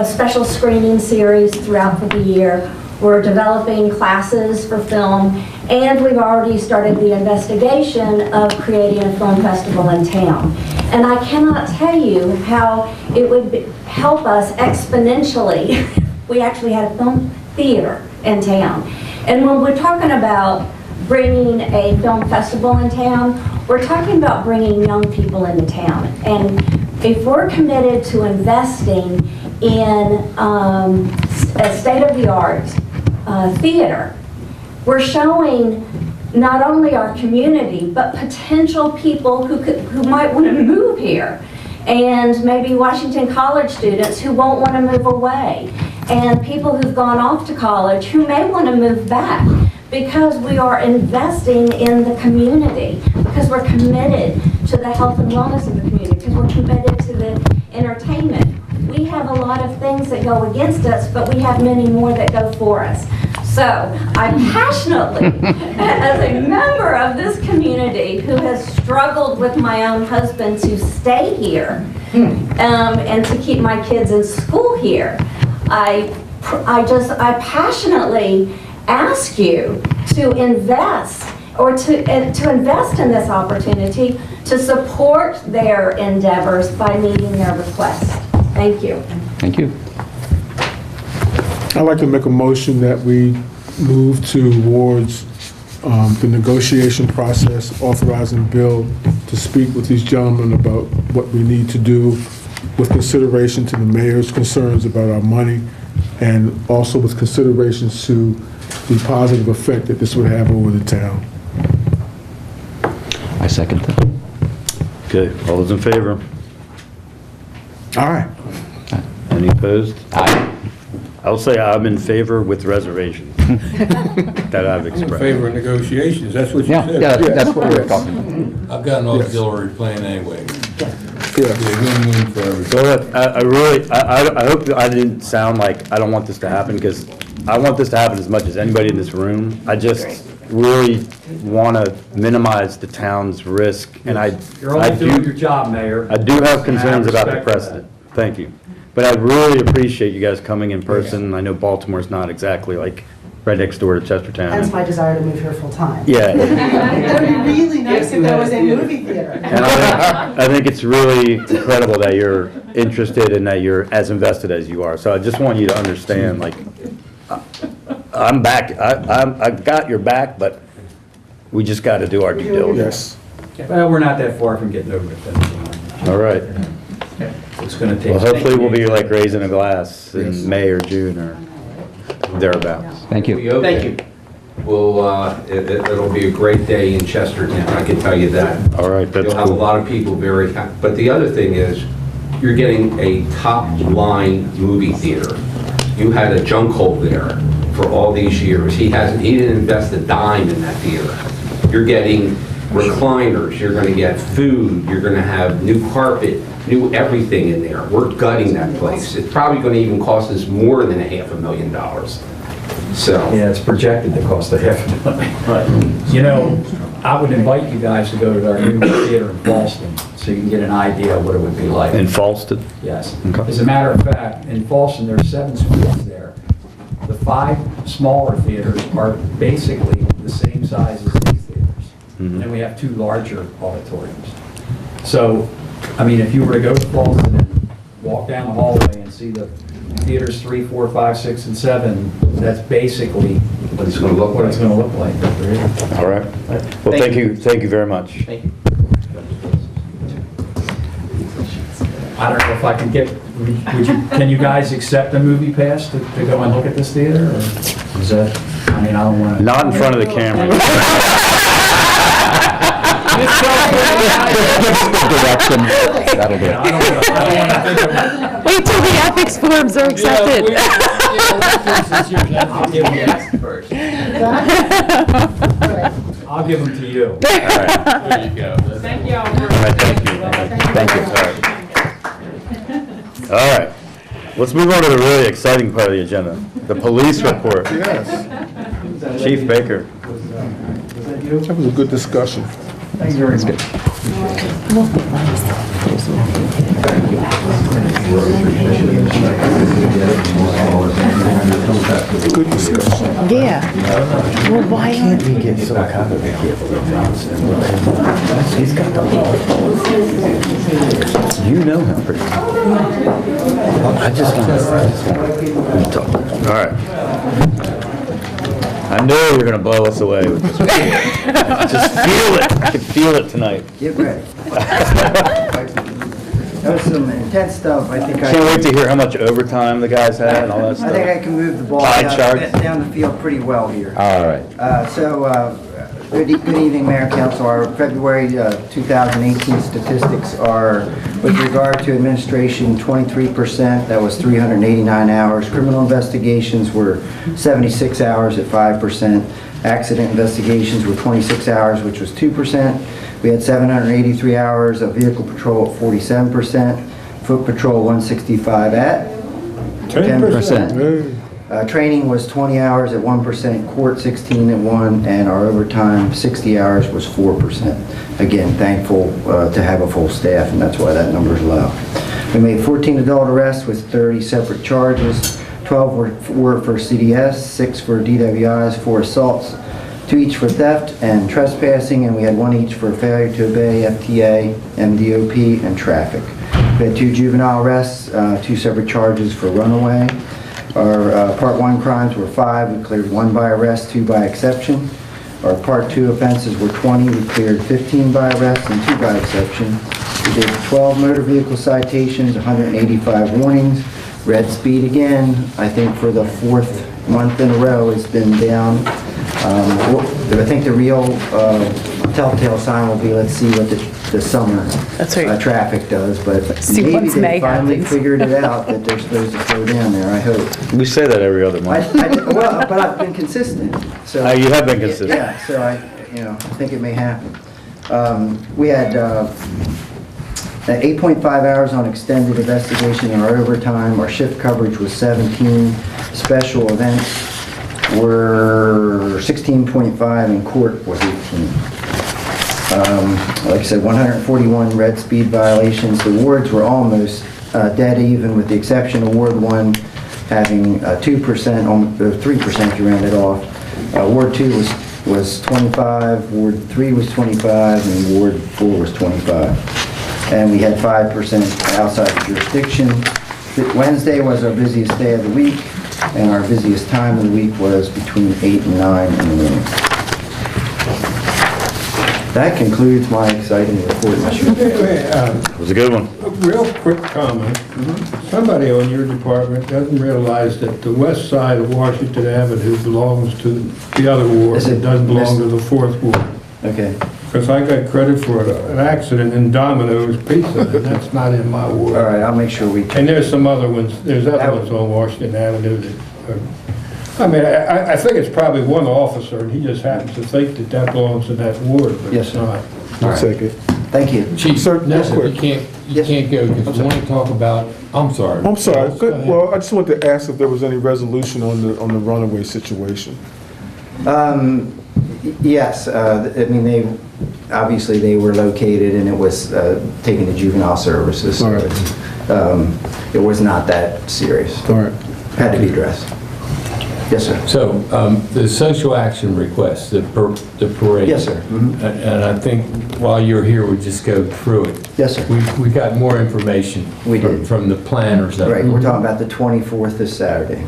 special screening series throughout the year. We're developing classes for film, and we've already started the investigation of creating a film festival in town. And I cannot tell you how it would help us exponentially if we actually had a film theater in town. And when we're talking about bringing a film festival in town, we're talking about bringing young people into town. And if we're committed to investing in a state-of-the-art theater, we're showing not only our community, but potential people who might want to move here, and maybe Washington College students who won't want to move away, and people who've gone off to college who may want to move back, because we are investing in the community, because we're committed to the health and wellness of the community, because we're committed to the entertainment. We have a lot of things that go against us, but we have many more that go for us. So I passionately, as a member of this community who has struggled with my own husband to stay here and to keep my kids in school here, I passionately ask you to invest, or to invest in this opportunity to support their endeavors by meeting their requests. Thank you. Thank you. I'd like to make a motion that we move towards the negotiation process, authorizing Bill to speak with these gentlemen about what we need to do with consideration to the mayor's concerns about our money, and also with considerations to the positive effect that this would have over the town. I second that. Okay, all those in favor? All right. Any opposed? Aye. I'll say I'm in favor with reservations that I've In expressed. favor of negotiations, that's what you Yeah, said. that's what we're talking about. I've got an auxiliary plan anyway. Yeah. Be a win-win for everybody. Go ahead. I really, I hope I didn't sound like I don't want this to happen, because I want this to happen as much as anybody in this room. I just really want to minimize the town's risk, and You're only doing your job, Mayor. I do have concerns about the respect for that. precedent. Thank you. But I really appreciate you guys coming in person. I know Baltimore's not exactly like right next door to Chestertown. Hence my desire to move here full-time. Yeah. It would be really nice if there was a movie theater. And I think it's really incredible that you're interested and that you're as invested as you are. So I just want you to understand, like, I'm back, I've got your back, but we just got to do our due diligence. Yes. Well, we're not that far from getting over the finish line. All right. It's going to take. Well, hopefully we'll be like raising a glass in May or June or thereabouts. Thank you. Thank you. Well, it'll be a great day in Chestertown, I can tell you that. All right, that's You'll have a cool. lot of people very happy. But the other thing is, you're getting a top-line movie theater. You had a junk hole there for all these years. He didn't invest a dime in that theater. You're getting recliners, you're gonna get food, you're gonna have new carpet, new everything in there. We're gutting that place. It's probably gonna even cost us more than $500,000. So. Yeah, it's projected to cost $500,000. Right. You know, I would invite you guys to go to our new theater in Boston, so you can get an idea of what it would be like. In Falston? Yes. Okay. As a matter of fact, in Falston, there are 7 screens there. The 5 smaller theaters are basically the same size as these theaters. And then we have 2 larger auditoriums. So, I mean, if you were to go to Falston and walk down the hallway and see the theaters 3, 4, 5, 6, and 7, that's basically What it's gonna look what it's like. going to look like. All right. Well, thank you very much. Thank you. I don't know if I can get, can you guys accept a movie pass to go and look at this theater? Or is that, I mean, I don't want to. Not in front of the camera. Direction. That'll do it. Wait till the ethics forms are accepted. I'll give them to you. All right. There you go. Thank you all. All right, thank you. Thank you. All right. Let's move on to the really exciting part of the agenda, the police report. Yes. Chief Baker. That was a good discussion. Good discussion. Yeah. Well, why aren't We get so kind of He's got the You know him pretty well. I just want to talk. All right. I know you're going to blow us away with this. Just feel it. I can feel it tonight. Get ready. That was some intense stuff. I think Can't wait to hear how much overtime the guys had and all that stuff. I think I can move the ball Pie charts. down the field pretty well here. All right. Good evening, Mayor, Council. Our February 2018 statistics are, with regard to administration, 23%, that was 389 hours. Criminal investigations were 76 hours at 5%. Accident investigations were 26 hours, which was 2%. We had 783 hours of vehicle patrol at 47%. Foot patrol 165 at 10%. Training was 20 hours at 1%, court 16 at 1%, and our overtime 60 hours was 4%. Again, thankful to have a full staff, and that's why that number is low. We made 14 adult arrests with 30 separate charges. 12 were for CDS, 6 for DWIs, 4 assaults, 2 each for theft and trespassing, and we had 1 each for failure to obey FTA, MDOP, and traffic. We had 2 juvenile arrests, 2 separate charges for runaway. Our Part 1 crimes were 5. We cleared 1 by arrest, 2 by exception. Our Part 2 offenses were 20. We cleared 15 by arrest and 2 by exception. We did 12 motor vehicle citations, 185 warnings. Red speed again, I think for the 4th month in a row, it's been down. I think the real telltale sign will be, let's see what the summer traffic does, but maybe they finally figured it out that they're supposed to slow down there, I hope. We say that every other month. Well, but I've been consistent, so. You have been consistent. Yeah, so I think it may happen. We had 8.5 hours on extended investigation in our overtime. Our shift coverage was 17. Special events were 16.5 and court was 18. Like I said, 141 red speed violations. The wards were almost dead even, with the exception of Ward 1, having 2%, 3% to round it off. Ward 2 was 25, Ward 3 was 25, and Ward 4 was 25. And we had 5% outside the jurisdiction. Wednesday was our busiest day of the week, and our busiest time of the week was between 8 and 9 in the morning. That concludes my exciting report, Mr. It was a good one. A real quick comment. Somebody on your department doesn't realize that the west side of Washington Avenue belongs to the other ward. Is it It doesn't belong to the 4th ward. Okay. Because I got credit for an accident in Domino's Pizza, and that's not in my ward. All right, I'll make sure we... And there's some other ones, there's other ones on Washington Avenue that are, I mean, I think it's probably one officer, and he just happens to think that that belongs to that ward, but Yes, it's sir. not. I'll take it. Thank you. Chief, Sir, no, real quick. you can't go, because I want to talk about, I'm sorry. I'm sorry. Go ahead. Well, I just wanted to ask if there was any resolution on the runaway situation. Yes, I mean, obviously they were located and it was taken to juvenile services. All right. It was not that serious. All right. Had to be addressed. Yes, sir. So, the social action request, the parade. Yes, sir. Mhm. And I think while you're here, we'll just go through it. Yes, sir. We got more information. We did. From the planners. Right, we're talking about the 24th this Saturday.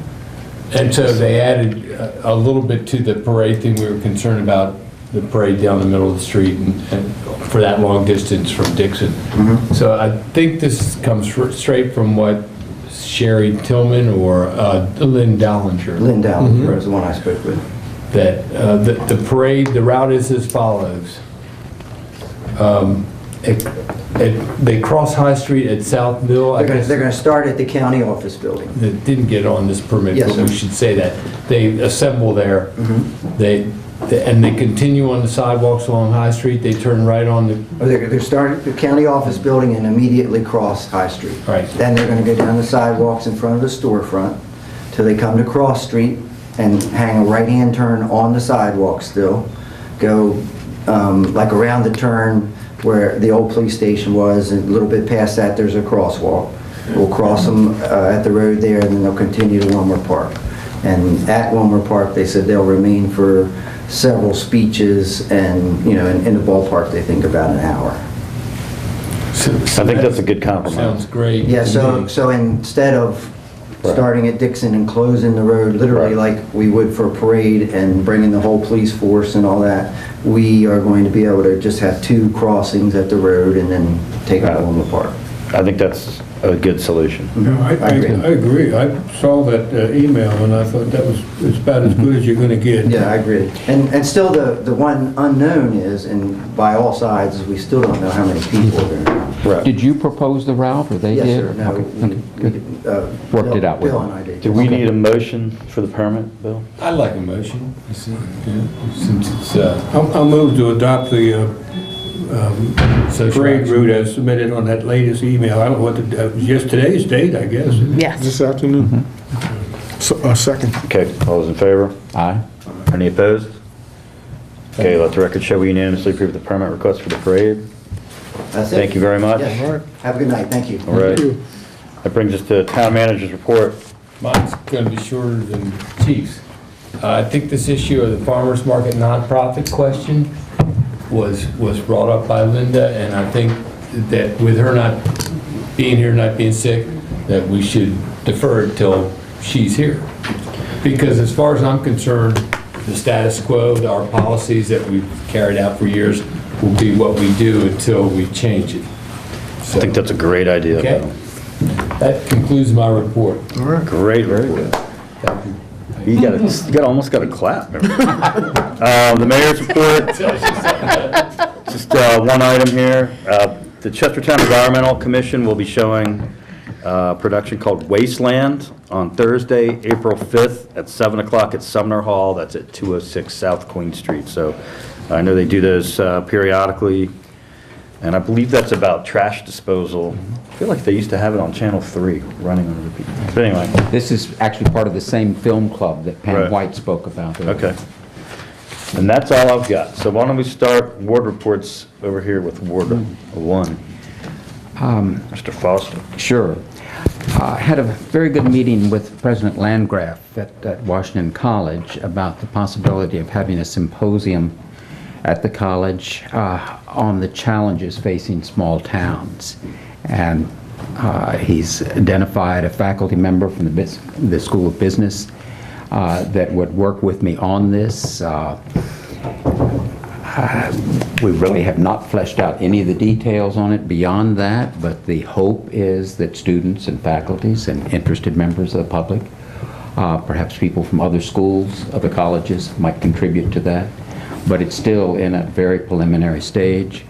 And so they added a little bit to the parade thing. We were concerned about the parade down the middle of the street and for that long distance from Dixon. Mm-hmm. So I think this comes straight from what Sherry Tillman or Lynn Dallinger. Lynn Dallinger was the one I spoke with. That the parade, the route is as follows. They cross High Street at Southville. I guess They're going to start at the county office building. that didn't get on this permit, Yes, but we sir. should say that. They assemble there. And they continue on the sidewalks along High Street. They turn right on the, They're starting at the county office building and immediately cross High Street. Right. Then they're going to go down the sidewalks in front of the storefront till they come to Cross Street and hang a right-hand turn on the sidewalk still. Go like around the turn where the old police station was, and a little bit past that, there's a crosswalk. We'll cross them at the road there, and then they'll continue to Wilmer Park. And at Wilmer Park, they said they'll remain for several speeches, and, you know, in the ballpark, they think about an hour. I think that's a good compromise. sounds great. Yeah, to so, me. so instead of starting at Dixon and closing the road, literally like we would for a parade and bringing the whole police force and all that, we are going to be able to just have 2 crossings at the road and then take it home apart. I think that's a good solution. No, I agree. I saw that email and I thought that was about as good as you're going to get. Yeah, I agree. And still the one unknown is, and by all sides, is we still don't know how many people are there. Right. Did you propose the route, or they Yes, did? sir. No, Worked it out with Bill them. and I did. Do we need a motion for the permit, Bill? I like a motion. Since it's I'll move to adopt the social parade action. route as submitted on that latest email. I don't know what it was, just today's date, I guess. Yes. This afternoon? So, second. Okay, all those in favor? Aye. Any opposed? Okay, let the record show we unanimously approve the permit request for the parade. That's it. Thank you very much. Yes. All right. Have a good night. Thank you. All right. That brings us to town manager's report. Mine's going to be shorter than Chief's. I think this issue of the farmer's market nonprofit question was brought up by Linda, and I think that with her not being here, not being sick, that we should defer it till she's here. Because as far as I'm concerned, the status quo, our policies that we've carried out for years will be what we do until we change it. I think that's a great idea, Okay. Bill. That concludes my report. All right. Great, very good. Thank you. Almost got a clap. The mayor's report, just one item here. The Chestertown Environmental Commission will be showing a production called Wasteland on Thursday, April 5th at 7 o'clock at Sumner Hall. That's at 206 South Queen Street. So I know they do those periodically, and I believe that's about trash disposal. I feel like they used to have it on Channel 3, running on repeat. But anyway. This is actually part of the same film club that Pam Right. White spoke about. Okay. And that's all I've got. So why don't we start ward reports over here with Ward 1. Mr. Foster? Sure. Had a very good meeting with President Landgraf at Washington College about the possibility of having a symposium at the college on the challenges facing small towns. And he's identified a faculty member from the School of Business that would work with me on this. We really have not fleshed out any of the details on it beyond that, but the hope is that students and faculties and interested members of the public, perhaps people from other schools, other colleges, might contribute to that. But it's still in a very preliminary stage.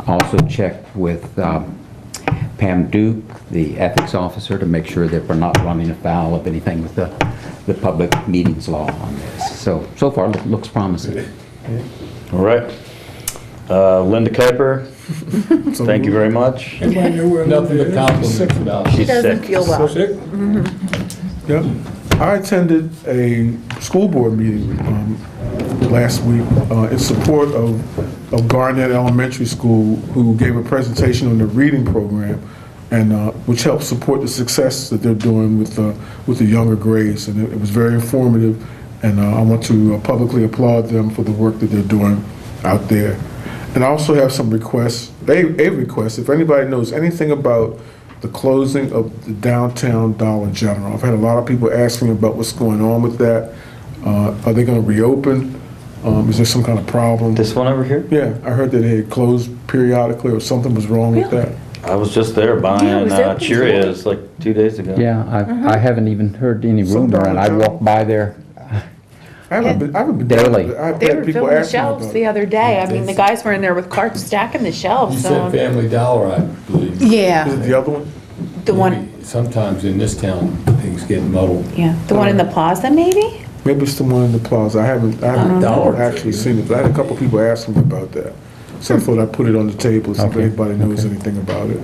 Also checked with Pam Duke, the ethics officer, to make sure that we're not running afoul of anything with the public meetings law on this. So far, it looks promising. All right. Linda Kuiper, thank you very much. Nothing but compliments about She She's doesn't sick. feel well. Sick? Yep. I attended a school board meeting last week in support of Garnett Elementary School, who gave a presentation on the reading program, and which helps support the success that they're doing with the younger grades. And it was very informative, and I want to publicly applaud them for the work that they're doing out there. And I also have some requests, a request, if anybody knows anything about the closing of the downtown Dollar General. I've had a lot of people asking about what's going on with that. Are they going to reopen? Is there some kind of problem? This one over here? Yeah, I heard that they had closed periodically or something was wrong with that. I was just there buying Cheerios like 2 days ago. Yeah, I haven't even heard any rumor, and I walk by there I haven't been daily. I've They had were people filling the asking shelves about the it. other day. I mean, the guys were in there with carts stacking the You shelves. said Family Dollar, I believe. Is Yeah, it the other one? the one, Sometimes in this town, things get muddled. yeah, the one in the plaza, maybe? Maybe it's the one in the plaza. I haven't actually seen it, but I had a couple people asking me about that. So I thought I'd put it on the table, see if anybody knows anything about it.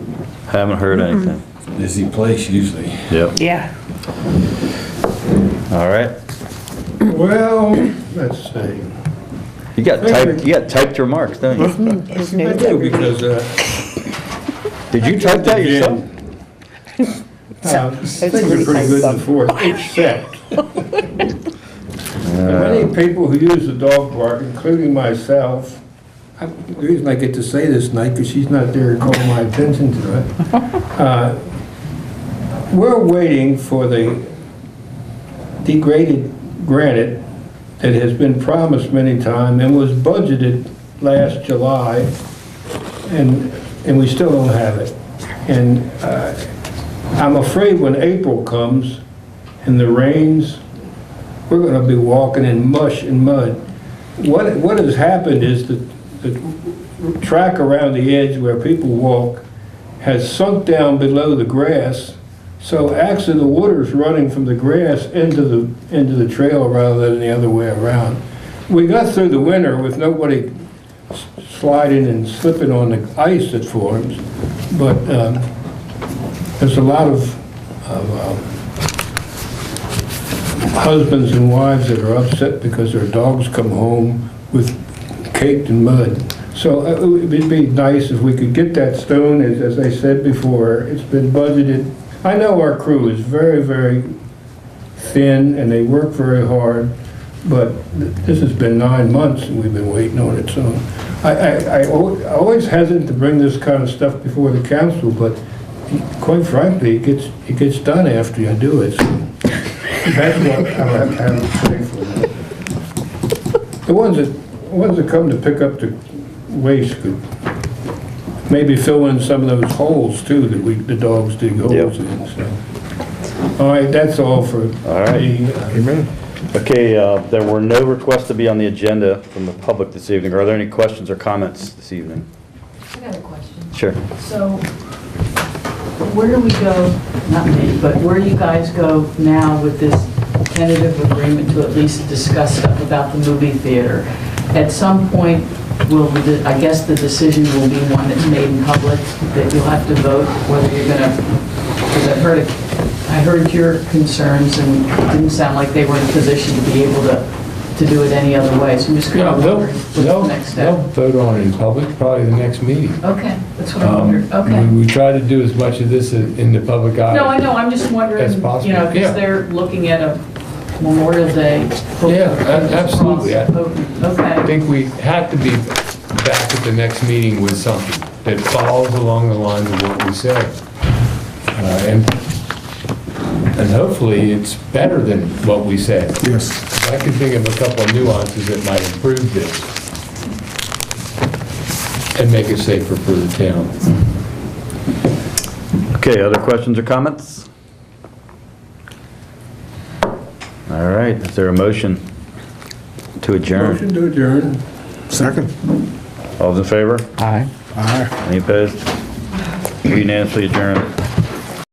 Haven't heard anything. Busy place usually. Yep. Yeah. All right. Well, let's see. You got typed remarks, don't you? His I notes do, every because Did you type that yourself? things are pretty good in the fourth, except many people who use the dog park, including myself. The reason I get to say this tonight, because she's not there to call my attention to it. We're waiting for the degraded granite that has been promised many times and was budgeted last July, and we still don't have it. And I'm afraid when April comes and the rains, we're going to be walking in mush and mud. What has happened is that the track around the edge where people walk has sunk down below the grass, so actually the water's running from the grass into the trail rather than the other way around. We got through the winter with nobody sliding and slipping on the ice that forms, but there's a lot of husbands and wives that are upset because their dogs come home with caked in mud. So it would be nice if we could get that stone, as I said before. It's been budgeted. I know our crew is very, very thin and they work very hard, but this has been 9 months and we've been waiting on it. So I always hesitate to bring this kind of stuff before the council, but quite frankly, it gets done after you do it. So that's what I have to say for that. The ones that come to pick up the waste could maybe fill in some of those holes too that the dogs dig holes in. So. All right, that's all for me. Amen. Okay, there were no requests to be on the agenda from the public this evening. Are there any questions or comments this evening? I got a question. Sure. So, where do we go, not me, but where do you guys go now with this tentative agreement to at least discuss stuff about the movie theater? At some point, I guess the decision will be one that's made in public, that you'll have to vote whether you're going to, because I heard your concerns and it didn't sound like they were in a position to be able to to do it any other way. So I'm just kind Yeah, of wondering what's the they'll next they'll step. vote on it in public, probably the next meeting. Okay, that's what I wondered. Okay. We try to do as much of this in the public eye. No, I know, I'm just wondering, As possible, you know, yeah. because they're looking at a Memorial Day. Yeah, absolutely. I Okay. think we have to be back at the next meeting with something that follows along the lines of what we said. And hopefully it's better than what we said. Yes. I can think of a couple of nuances that might improve this and make it safer for the town. Okay, other questions or comments? All right, is there a motion to adjourn? Motion to adjourn. Second. All those in favor? Aye. Aye. Any opposed? We unanimously adjourn.